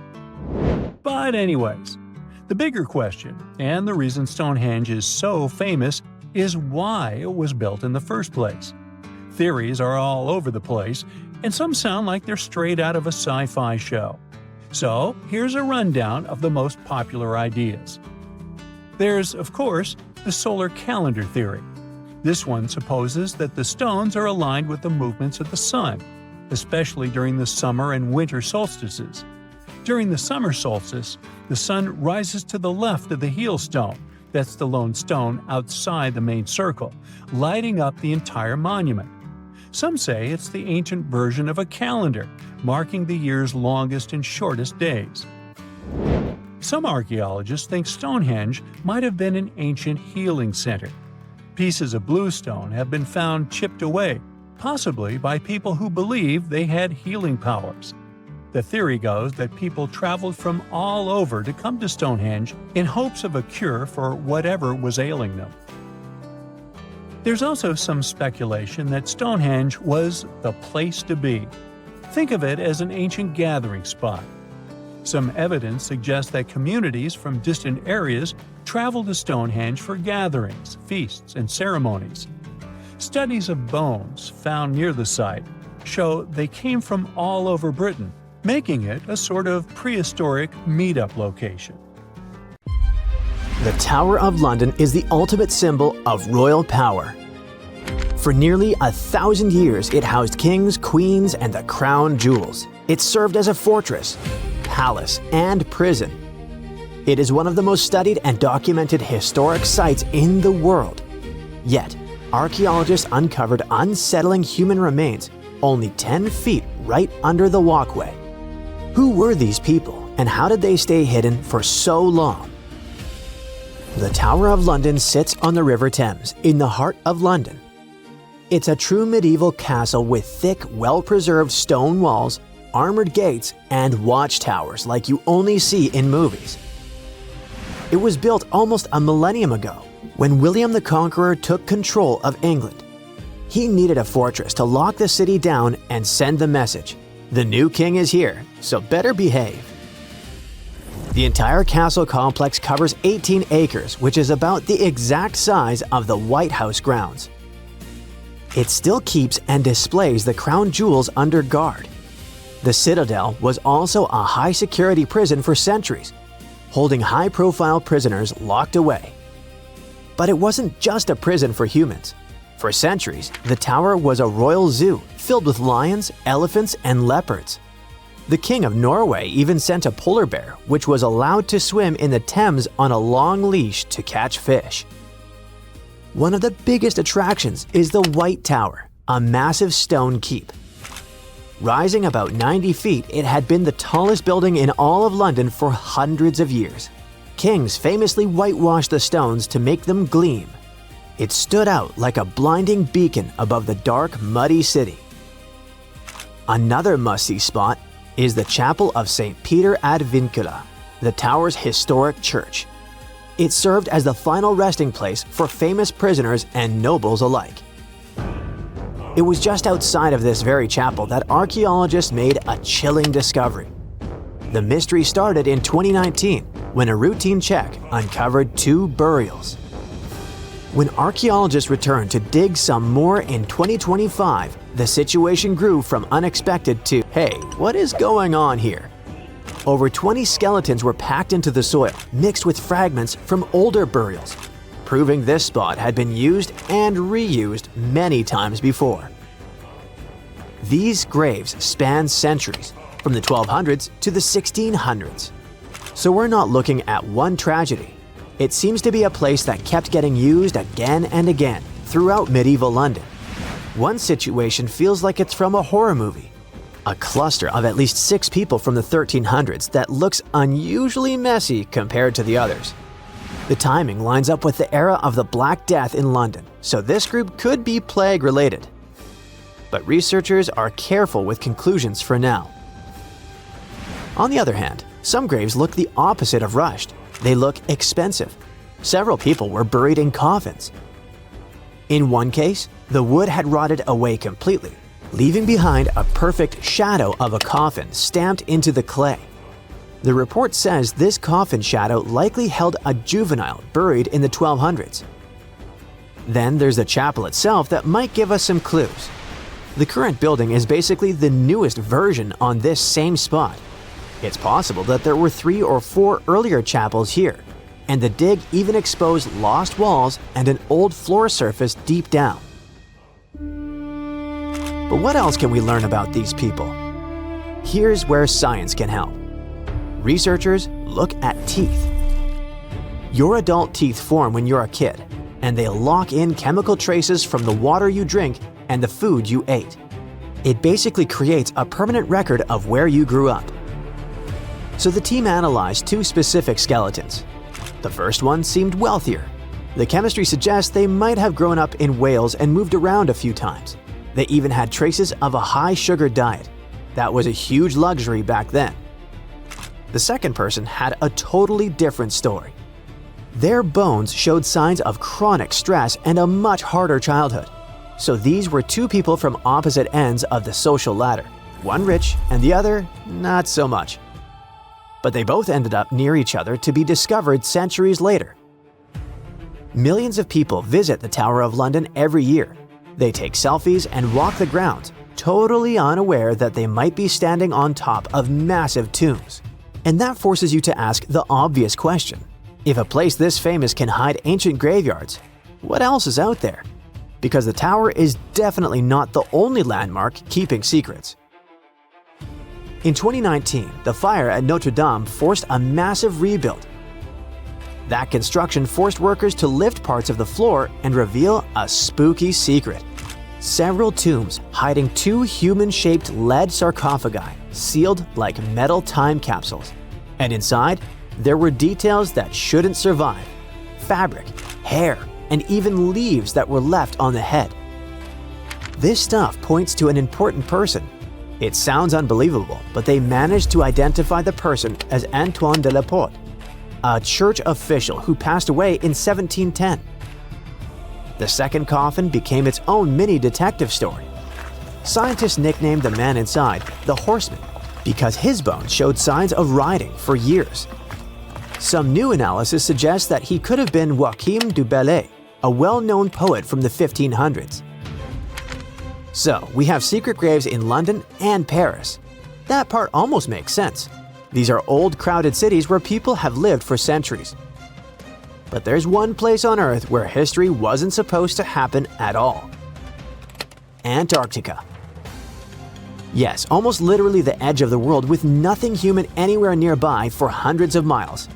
But anyways, the bigger question, and the reason Stonehenge is so famous, is why it was built in the first place. Theories are all over the place, and some sound like they're straight out of a sci-fi show. So here's a rundown of the most popular ideas. There's, of course, the solar calendar theory. This one supposes that the stones are aligned with the movements of the sun, especially during the summer and winter solstices. During the summer solstice, the sun rises to the left of the heel stone, that's the lone stone outside the main circle, lighting up the entire monument. Some say it's the ancient version of a calendar, marking the year's longest and shortest days. Some archaeologists think Stonehenge might have been an ancient healing center. Pieces of bluestone have been found chipped away, possibly by people who believed they had healing powers. The theory goes that people traveled from all over to come to Stonehenge in hopes of a cure for whatever was ailing them. There's also some speculation that Stonehenge was the place to be. Think of it as an ancient gathering spot. Some evidence suggests that communities from distant areas traveled to Stonehenge for gatherings, feasts, and ceremonies. Studies of bones found near the site show they came from all over Britain, making it a sort of prehistoric meetup location. The Tower of London is the ultimate symbol of royal power. For nearly 1,000 years, it housed kings, queens, and the crown jewels. It served as a fortress, palace, and prison. It is one of the most studied and documented historic sites in the world. Yet, archaeologists uncovered unsettling human remains only 10 feet right under the walkway. Who were these people, and how did they stay hidden for so long? The Tower of London sits on the River Thames, in the heart of London. It's a true medieval castle with thick, well-preserved stone walls, armored gates, and watchtowers like you only see in movies. It was built almost a millennium ago, When William the Conqueror took control of England, he needed a fortress to lock the city down and send the message, "The new king is here, so better behave." The entire castle complex covers 18 acres, which is about the exact size of the White House grounds. It still keeps and displays the crown jewels under guard. The citadel was also a high-security prison for centuries, holding high-profile prisoners locked away. But it wasn't just a prison for humans. For centuries, the tower was a royal zoo filled with lions, elephants, and leopards. The King of Norway even sent a polar bear, which was allowed to swim in the Thames on a long leash to catch fish. One of the biggest attractions is the White Tower, a massive stone keep. Rising about 90 feet, it had been the tallest building in all of London for hundreds of years. Kings famously whitewashed the stones to make them gleam. It stood out like a blinding beacon above the dark, muddy city. Another must-see spot is the Chapel of St. Peter ad Vincula, the tower's historic church. It served as the final resting place for famous prisoners and nobles alike. It was just outside of this very chapel that archaeologists made a chilling discovery. The mystery started in 2019 when a routine check uncovered 2 burials. When archaeologists returned to dig some more in 2025, the situation grew from unexpected to, "Hey, what is going on here?" Over 20 skeletons were packed into the soil, mixed with fragments from older burials, proving this spot had been used and reused many times before. These graves span centuries, from the 1200s to the 1600s. So we're not looking at one tragedy. It seems to be a place that kept getting used again and again throughout medieval London. One situation feels like it's from a horror movie. A cluster of at least 6 people from the 1300s that looks unusually messy compared to the others. The timing lines up with the era of the Black Death in London, so this group could be plague-related. But researchers are careful with conclusions for now. On the other hand, some graves look the opposite of rushed. They look expensive. Several people were buried in coffins. In one case, the wood had rotted away completely, leaving behind a perfect shadow of a coffin stamped into the clay. The report says this coffin shadow likely held a juvenile buried in the 1200s. Then there's the chapel itself that might give us some clues. The current building is basically the newest version on this same spot. It's possible that there were 3 or 4 earlier chapels here, and the dig even exposed lost walls and an old floor surface deep down. But what else can we learn about these people? Here's where science can help. Researchers look at teeth. Your adult teeth form when you're a kid, and they lock in chemical traces from the water you drink and the food you ate. It basically creates a permanent record of where you grew up. So the team analyzed 2 specific skeletons. The first one seemed wealthier. The chemistry suggests they might have grown up in Wales and moved around a few times. They even had traces of a high-sugar diet. That was a huge luxury back then. The second person had a totally different story. Their bones showed signs of chronic stress and a much harder childhood. So these were 2 people from opposite ends of the social ladder. One rich and the other not so much. But they both ended up near each other to be discovered centuries later. Millions of people visit the Tower of London every year. They take selfies and walk the grounds, totally unaware that they might be standing on top of massive tombs. And that forces you to ask the obvious question. If a place this famous can hide ancient graveyards, what else is out there? Because the tower is definitely not the only landmark keeping secrets. In 2019, the fire at Notre Dame forced a massive rebuild. That construction forced workers to lift parts of the floor and reveal a spooky secret. Several tombs hiding 2 human-shaped lead sarcophagi, sealed like metal time capsules. And inside, there were details that shouldn't survive: fabric, hair, and even leaves that were left on the head. This stuff points to an important person. It sounds unbelievable, but they managed to identify the person as Antoine de la Porte, a church official who passed away in 1710. The second coffin became its own mini detective story. Scientists nicknamed the man inside the Horseman because his bones showed signs of riding for years. Some new analysis suggests that he could have been Joachim du Bellay, a well-known poet from the 1500s. So, we have secret graves in London and Paris. That part almost makes sense. These are old, crowded cities where people have lived for centuries. But there's one place on Earth where history wasn't supposed to happen at all. Antarctica. Yes, almost literally the edge of the world with nothing human anywhere nearby for hundreds of miles.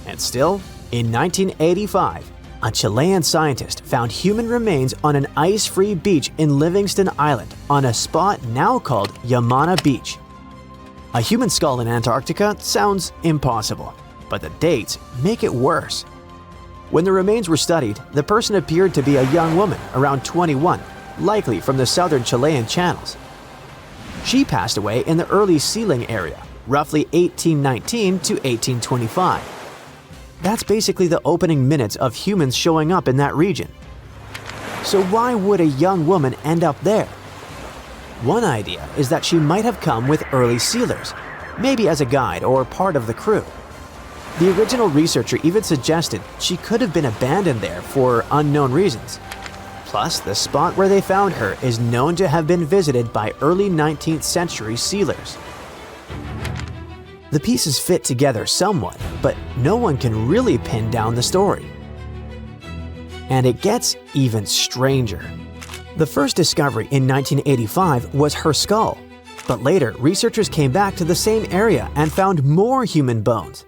And still, in 1985, a Chilean scientist found human remains on an ice-free beach in Livingston Island on a spot now called Yamana Beach. A human skull in Antarctica sounds impossible, but the dates make it worse. When the remains were studied, the person appeared to be a young woman around 21, likely from the southern Chilean channels. She passed away in the early sealing area, roughly 1819 to 1825. That's basically the opening minutes of humans showing up in that region. So why would a young woman end up there? One idea is that she might have come with early sealers, maybe as a guide or part of the crew. The original researcher even suggested she could have been abandoned there for unknown reasons. Plus, the spot where they found her is known to have been visited by early 19th century sealers. The pieces fit together somewhat, but no one can really pin down the story. And it gets even stranger. The first discovery in 1985 was her skull, but later researchers came back to the same area and found more human bones.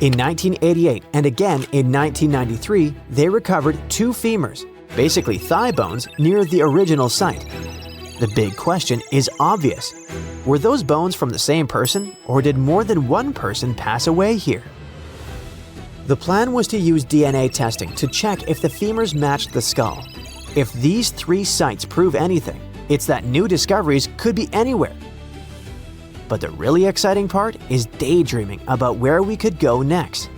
In 1988 and again in 1993, they recovered 2 femurs, basically thigh bones, near the original site. The big question is obvious. Were those bones from the same person, or did more than one person pass away here? The plan was to use DNA testing to check if the femurs matched the skull. If these 3 sites prove anything, it's that new discoveries could be anywhere. But the really exciting part is daydreaming about where we could go next.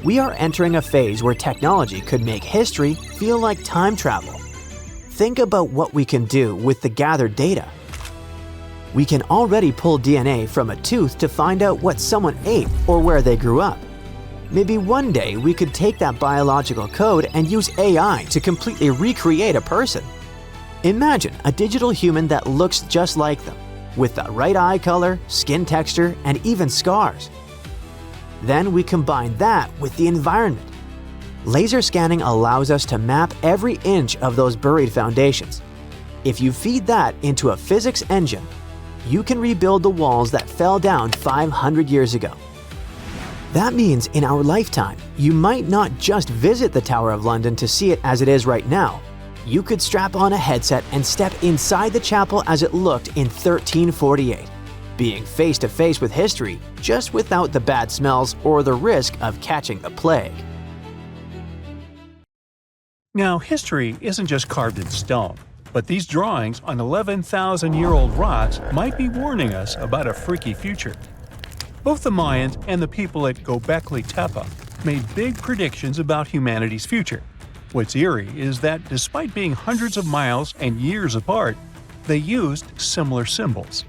We are entering a phase where technology could make history feel like time travel. Think about what we can do with the gathered data. We can already pull DNA from a tooth to find out what someone ate or where they grew up. Maybe one day we could take that biological code and use AI to completely recreate a person. Imagine a digital human that looks just like them, with the right eye color, skin texture, and even scars. Then we combine that with the environment. Laser scanning allows us to map every inch of those buried foundations. If you feed that into a physics engine, you can rebuild the walls that fell down 500 years ago. That means in our lifetime, you might not just visit the Tower of London to see it as it is right now. You could strap on a headset and step inside the chapel as it looked in 1348, being face to face with history, just without the bad smells or the risk of catching the plague. Now, history isn't just carved in stone, but these drawings on 11,000-year-old rocks might be warning us about a freaky future. Both the Mayans and the people at Göbekli Tepe made big predictions about humanity's future. What's eerie is that despite being hundreds of miles and years apart, they used similar symbols.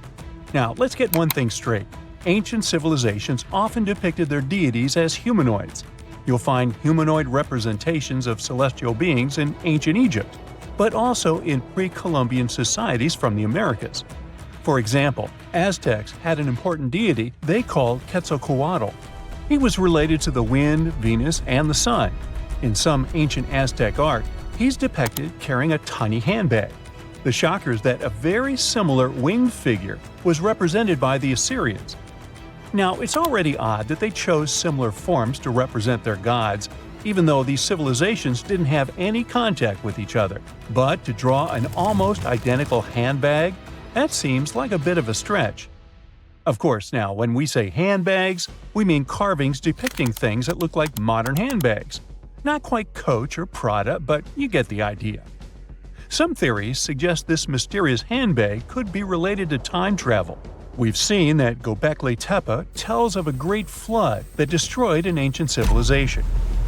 Now, let's get one thing straight. Ancient civilizations often depicted their deities as humanoids. You'll find humanoid representations of celestial beings in ancient Egypt, but also in pre-Columbian societies from the Americas. For example, Aztecs had an important deity they called Quetzalcoatl. He was related to the wind, Venus, and the sun. In some ancient Aztec art, he's depicted carrying a tiny handbag. The shocker is that a very similar winged figure was represented by the Assyrians. Now, it's already odd that they chose similar forms to represent their gods, even though these civilizations didn't have any contact with each other. But to draw an almost identical handbag, that seems like a bit of a stretch. Of course, now, when we say handbags, we mean carvings depicting things that look like modern handbags. Not quite Coach or Prada, but you get the idea. Some theories suggest this mysterious handbag could be related to time travel. We've seen that Gobekli Tepe tells of a great flood that destroyed an ancient civilization.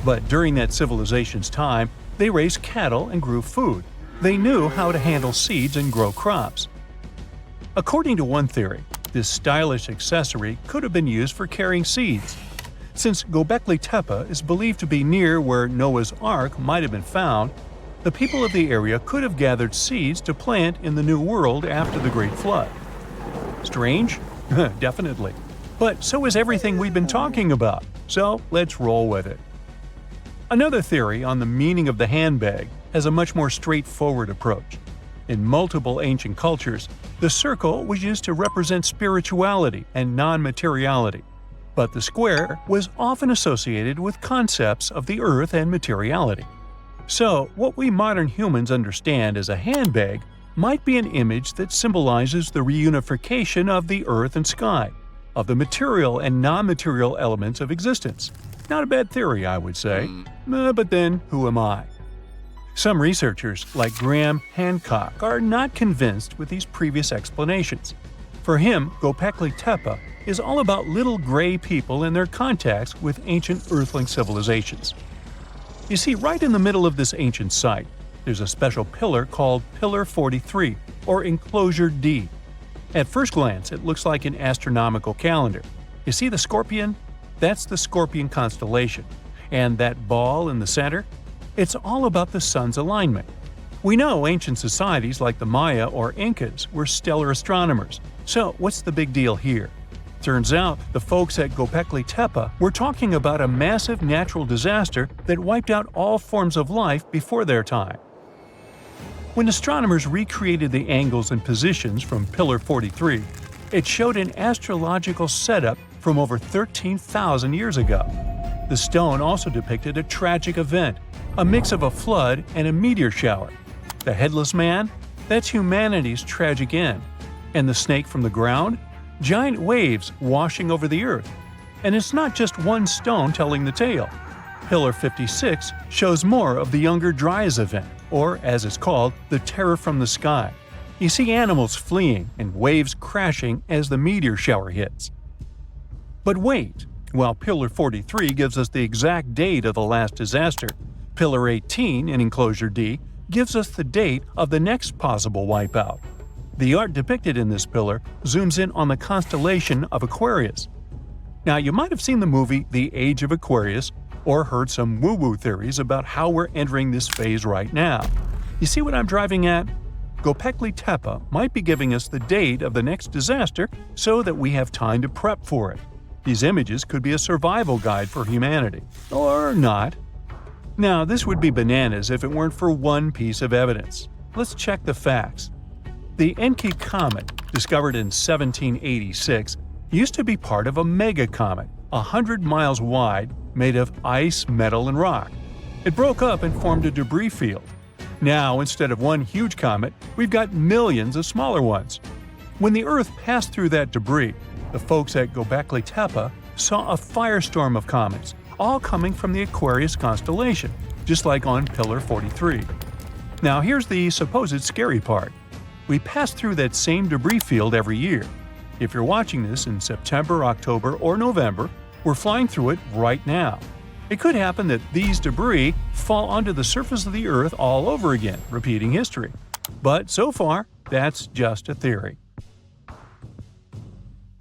But during that civilization's time, They raised cattle and grew food. They knew how to handle seeds and grow crops. According to one theory, this stylish accessory could have been used for carrying seeds. Since Gobekli Tepe is believed to be near where Noah's Ark might have been found, the people of the area could have gathered seeds to plant in the New World after the Great Flood. Strange? Definitely. But so is everything we've been talking about, so let's roll with it. Another theory on the meaning of the handbag has a much more straightforward approach. In multiple ancient cultures, the circle was used to represent spirituality and non-materiality, but the square was often associated with concepts of the earth and materiality. So, what we modern humans understand as a handbag might be an image that symbolizes the reunification of the earth and sky, of the material and non-material elements of existence. Not a bad theory, I would say. But then, who am I? Some researchers, like Graham Hancock, are not convinced with these previous explanations. For him, Göbekli Tepe is all about little gray people and their contacts with ancient earthling civilizations. You see, right in the middle of this ancient site, there's a special pillar called Pillar 43, or Enclosure D. At first glance, it looks like an astronomical calendar. You see the scorpion? That's the Scorpion constellation. And that ball in the center? It's all about the sun's alignment. We know ancient societies like the Maya or Incas were stellar astronomers. So what's the big deal here? Turns out the folks at Gobekli Tepe were talking about a massive natural disaster that wiped out all forms of life before their time. When astronomers recreated the angles and positions from Pillar 43, it showed an astrological setup from over 13,000 years ago. The stone also depicted a tragic event, a mix of a flood and a meteor shower. The headless man? That's humanity's tragic end. And the snake from the ground? Giant waves washing over the earth. And it's not just one stone telling the tale. Pillar 56 shows more of the Younger Dryas event, or as it's called, the terror from the sky. You see animals fleeing and waves crashing as the meteor shower hits. But wait, while Pillar 43 gives us the exact date of the last disaster, Pillar 18 in Enclosure D gives us the date of the next possible wipeout. The art depicted in this pillar zooms in on the constellation of Aquarius. Now, you might have seen the movie The Age of Aquarius or heard some woo-woo theories about how we're entering this phase right now. You see what I'm driving at? Gobekli Tepe might be giving us the date of the next disaster so that we have time to prep for it. These images could be a survival guide for humanity. Or not. Now, this would be bananas if it weren't for one piece of evidence. Let's check the facts. The Encke comet, discovered in 1786, used to be part of a megacomet, 100 miles wide, made of ice, metal, and rock. It broke up and formed a debris field. Now, instead of one huge comet, we've got millions of smaller ones. When the Earth passed through that debris, the folks at Gobekli Tepe saw a firestorm of comets, all coming from the Aquarius constellation, just like on Pillar 43. Now, here's the supposed scary part. We pass through that same debris field every year. If you're watching this in September, October, or November, we're flying through it right now. It could happen that these debris fall onto the surface of the Earth all over again, repeating history. But so far, that's just a theory.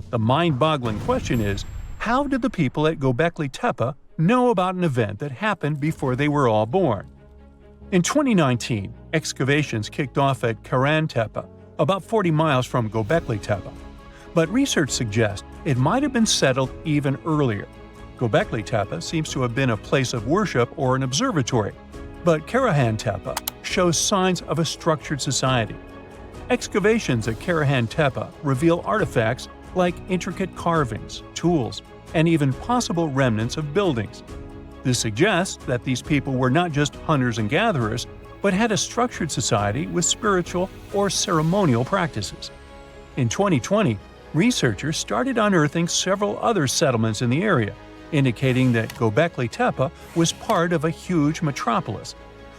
The mind-boggling question is, how did the people at Gobekli Tepe know about an event that happened before they were all born? In 2019, excavations kicked off at Karahan Tepe, about 40 miles from Gobekli Tepe. But research suggests it might have been settled even earlier. Gobekli Tepe seems to have been a place of worship or an observatory, but Karahan Tepe shows signs of a structured society. Excavations at Karahan Tepe reveal artifacts like intricate carvings, tools, and even possible remnants of buildings. This suggests that these people were not just hunters and gatherers, but had a structured society with spiritual or ceremonial practices. In 2020, researchers started unearthing several other settlements in the area, indicating that Gobekli Tepe was part of a huge metropolis.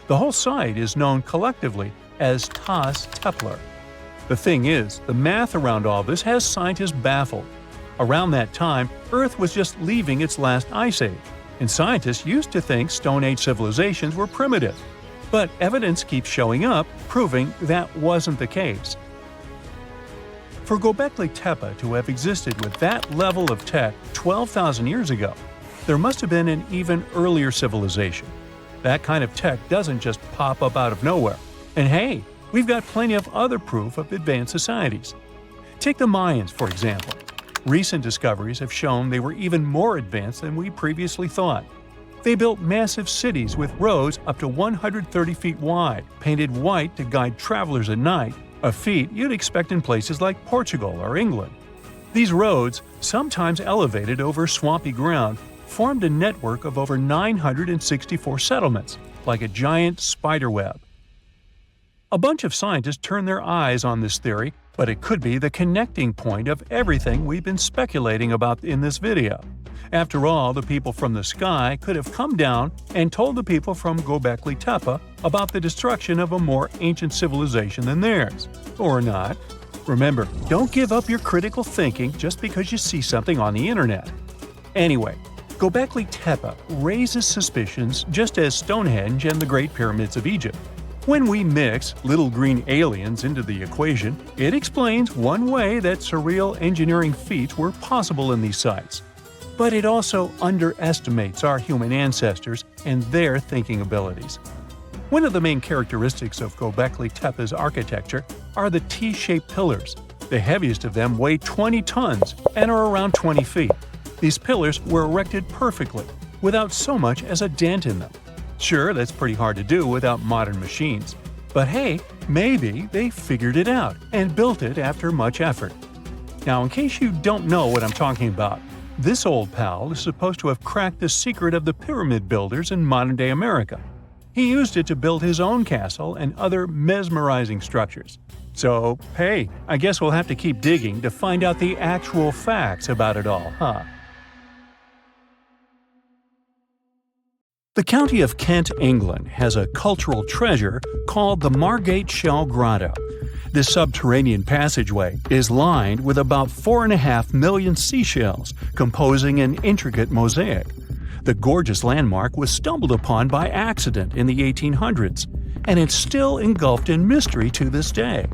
The whole site is known collectively as Tas Tepler. The thing is, the math around all this has scientists baffled. Around that time, Earth was just leaving its last ice age, and scientists used to think Stone Age civilizations were primitive. But evidence keeps showing up, proving that wasn't the case. For Gobekli Tepe to have existed with that level of tech 12,000 years ago, there must have been an even earlier civilization. That kind of tech doesn't just pop up out of nowhere. And hey, we've got plenty of other proof of advanced societies. Take the Mayans, for example. Recent discoveries have shown they were even more advanced than we previously thought. They built massive cities with roads up to 130 feet wide, painted white to guide travelers at night, a feat you'd expect in places like Portugal or England. These roads, sometimes elevated over swampy ground, formed a network of over 964 settlements, like a giant spider web. A bunch of scientists turned their eyes on this theory, but it could be the connecting point of everything we've been speculating about in this video. After all, the people from the sky could have come down and told the people from Gobekli Tepe about the destruction of a more ancient civilization than theirs. Or not. Remember, don't give up your critical thinking just because you see something on the internet. Anyway, Gobekli Tepe raises suspicions just as Stonehenge and the Great Pyramids of Egypt. When we mix little green aliens into the equation, it explains one way that surreal engineering feats were possible in these sites. But it also underestimates our human ancestors and their thinking abilities. One of the main characteristics of Gobekli Tepe's architecture are the T-shaped pillars. The heaviest of them weigh 20 tons and are around 20 feet. These pillars were erected perfectly, without so much as a dent in them. Sure, that's pretty hard to do without modern machines. But hey, maybe they figured it out and built it after much effort. Now, in case you don't know what I'm talking about, this old pal is supposed to have cracked the secret of the pyramid builders in modern-day America. He used it to build his own castle and other mesmerizing structures. So, hey, I guess we'll have to keep digging to find out the actual facts about it all, huh? The county of Kent, England, has a cultural treasure called the Margate Shell Grotto. This subterranean passageway is lined with about 4.5 million seashells, composing an intricate mosaic. The gorgeous landmark was stumbled upon by accident in the 1800s, and it's still engulfed in mystery to this day.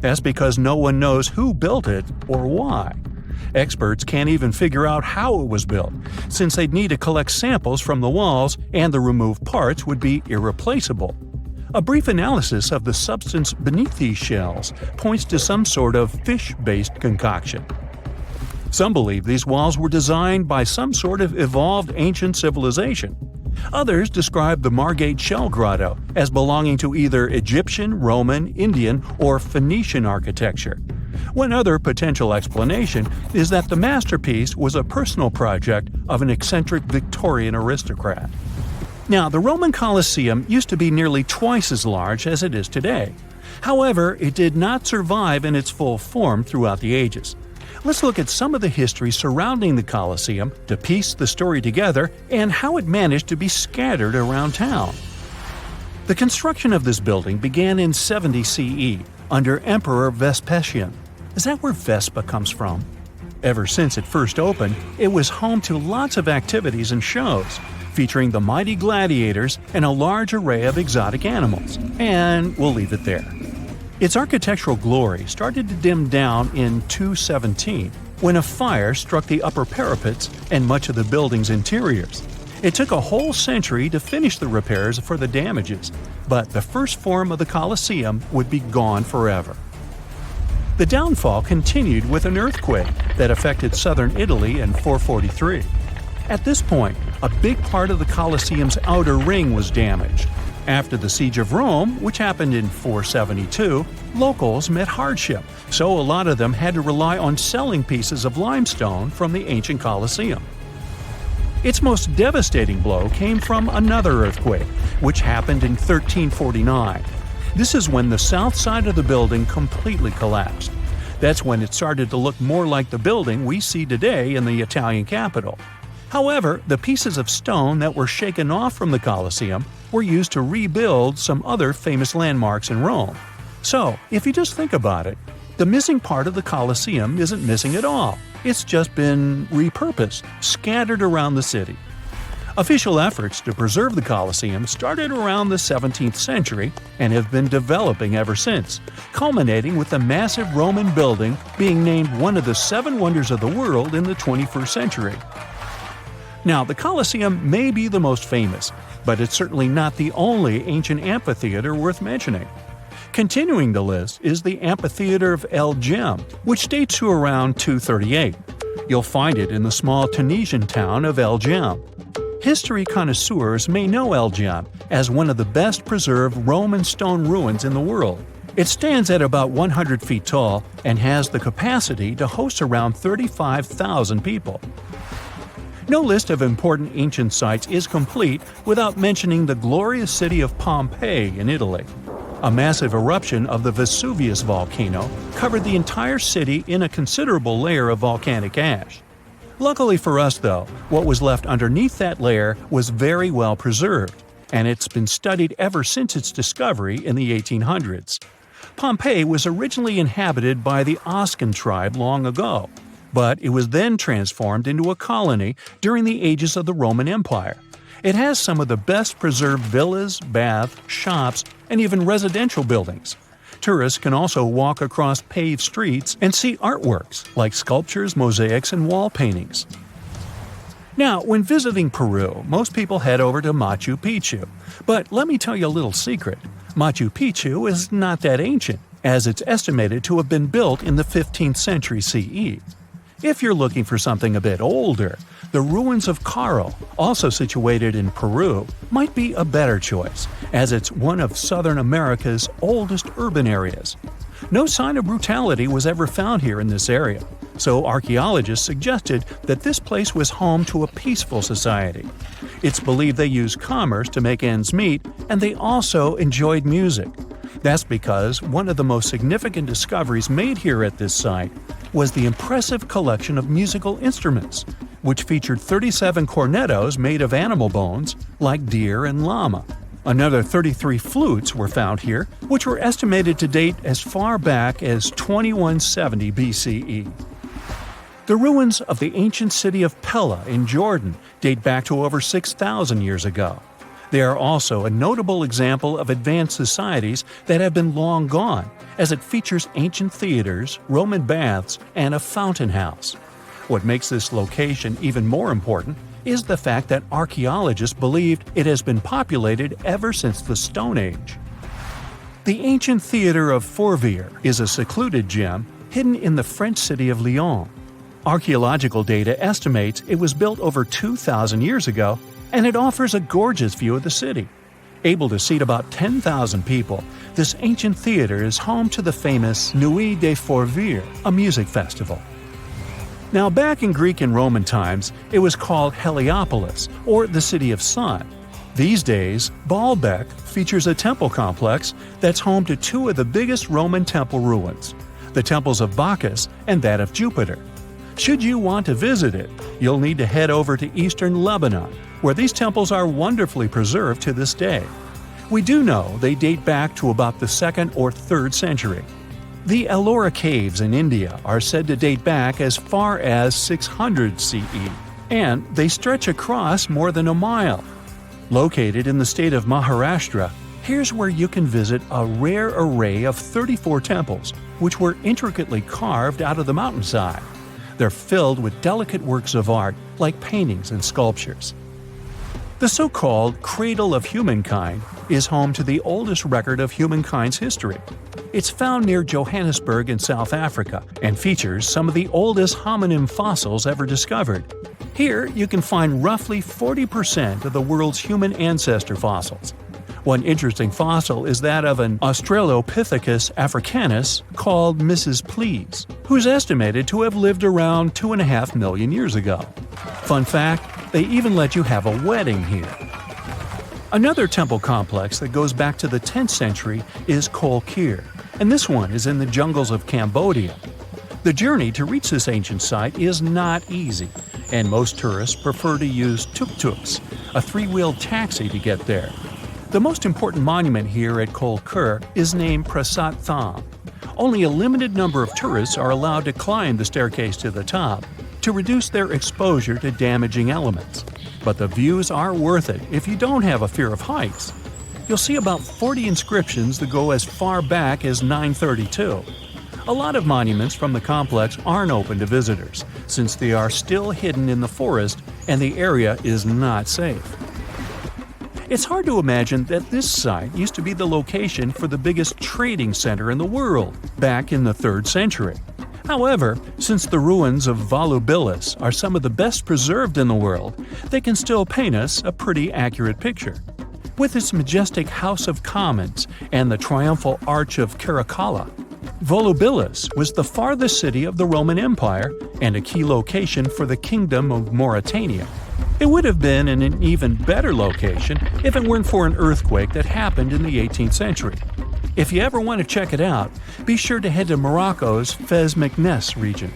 That's because no one knows who built it or why. Experts can't even figure out how it was built, since they'd need to collect samples from the walls and the removed parts would be irreplaceable. A brief analysis of the substance beneath these shells points to some sort of fish-based concoction. Some believe these walls were designed by some sort of evolved ancient civilization. Others describe the Margate Shell Grotto as belonging to either Egyptian, Roman, Indian, or Phoenician architecture. One other potential explanation is that the masterpiece was a personal project of an eccentric Victorian aristocrat. Now, the Roman Colosseum used to be nearly twice as large as it is today. However, it did not survive in its full form throughout the ages. Let's look at some of the history surrounding the Colosseum to piece the story together and how it managed to be scattered around town. The construction of this building began in 70 CE under Emperor Vespasian. Is that where Vespa comes from? Ever since it first opened, it was home to lots of activities and shows, featuring the mighty gladiators and a large array of exotic animals. And we'll leave it there. Its architectural glory started to dim down in 217, when a fire struck the upper parapets and much of the building's interiors. It took a whole century to finish the repairs for the damages, but the first form of the Colosseum would be gone forever. The downfall continued with an earthquake that affected southern Italy in 443. At this point, a big part of the Colosseum's outer ring was damaged. After the Siege of Rome, which happened in 472, locals met hardship, so a lot of them had to rely on selling pieces of limestone from the ancient Colosseum. Its most devastating blow came from another earthquake, which happened in 1349. This is when the south side of the building completely collapsed. That's when it started to look more like the building we see today in the Italian capital. However, the pieces of stone that were shaken off from the Colosseum were used to rebuild some other famous landmarks in Rome. So, if you just think about it, the missing part of the Colosseum isn't missing at all. It's just been repurposed, scattered around the city. Official efforts to preserve the Colosseum started around the 17th century and have been developing ever since, culminating with the massive Roman building being named one of the 7 wonders of the world in the 21st century. Now, the Colosseum may be the most famous, but it's certainly not the only ancient amphitheater worth mentioning. Continuing the list is the Amphitheater of El Jem, which dates to around 238. You'll find it in the small Tunisian town of El Jem. History connoisseurs may know El Jem as one of the best preserved Roman stone ruins in the world. It stands at about 100 feet tall and has the capacity to host around 35,000 people. No list of important ancient sites is complete without mentioning the glorious city of Pompeii in Italy. A massive eruption of the Vesuvius volcano covered the entire city in a considerable layer of volcanic ash. Luckily for us, though, what was left underneath that layer was very well preserved, and it's been studied ever since its discovery in the 1800s. Pompeii was originally inhabited by the Oscan tribe long ago, but it was then transformed into a colony during the ages of the Roman Empire. It has some of the best preserved villas, baths, shops, and even residential buildings. Tourists can also walk across paved streets and see artworks like sculptures, mosaics, and wall paintings. Now, when visiting Peru, most people head over to Machu Picchu. But let me tell you a little secret. Machu Picchu is not that ancient, as it's estimated to have been built in the 15th century CE. If you're looking for something a bit older, the ruins of Caro, also situated in Peru, might be a better choice, as it's one of Southern America's oldest urban areas. No sign of brutality was ever found here in this area, so archaeologists suggested that this place was home to a peaceful society. It's believed they used commerce to make ends meet, and they also enjoyed music. That's because one of the most significant discoveries made here at this site was the impressive collection of musical instruments, which featured 37 cornetos made of animal bones, like deer and llama. Another 33 flutes were found here, which were estimated to date as far back as 2170 BCE. The ruins of the ancient city of Pella in Jordan date back to over 6,000 years ago. They are also a notable example of advanced societies that have been long gone, as it features ancient theaters, Roman baths, and a fountain house. What makes this location even more important is the fact that archaeologists believed it has been populated ever since the Stone Age. The ancient theater of Fourvière is a secluded gem hidden in the French city of Lyon. Archaeological data estimates it was built over 2,000 years ago, and it offers a gorgeous view of the city. Able to seat about 10,000 people, this ancient theater is home to the famous Nuit des Fourvières, a music festival. Now, back in Greek and Roman times, it was called Heliopolis, or the City of Sun. These days, Baalbek features a temple complex that's home to 2 of the biggest Roman temple ruins, the temples of Bacchus and that of Jupiter. Should you want to visit it, you'll need to head over to eastern Lebanon, where these temples are wonderfully preserved to this day. We do know they date back to about the 2nd or 3rd century. The Ellora Caves in India are said to date back as far as 600 CE, and they stretch across more than a mile. Located in the state of Maharashtra, here's where you can visit a rare array of 34 temples, which were intricately carved out of the mountainside. They're filled with delicate works of art like paintings and sculptures. The so-called Cradle of Humankind is home to the oldest record of humankind's history. It's found near Johannesburg in South Africa and features some of the oldest hominin fossils ever discovered. Here you can find roughly 40% of the world's human ancestor fossils. One interesting fossil is that of an Australopithecus africanus called Mrs. Please, who's estimated to have lived around 2.5 million years ago. Fun fact, they even let you have a wedding here. Another temple complex that goes back to the 10th century is Kol Kir, and this one is in the jungles of Cambodia. The journey to reach this ancient site is not easy, and most tourists prefer to use tuk-tuks, a 3-wheeled taxi to get there. The most important monument here at Kol Kir is named Prasat Tham. Only a limited number of tourists are allowed to climb the staircase to the top to reduce their exposure to damaging elements. But the views are worth it if you don't have a fear of heights. You'll see about 40 inscriptions that go as far back as 932. A lot of monuments from the complex aren't open to visitors, since they are still hidden in the forest and the area is not safe. It's hard to imagine that this site used to be the location for the biggest trading center in the world back in the 3rd century. However, since the ruins of Volubilis are some of the best preserved in the world, they can still paint us a pretty accurate picture. With its majestic House of Commons and the triumphal Arch of Caracalla, Volubilis was the farthest city of the Roman Empire and a key location for the Kingdom of Mauritania. It would have been in an even better location if it weren't for an earthquake that happened in the 18th century. If you ever want to check it out, be sure to head to Morocco's Fez Meknes region.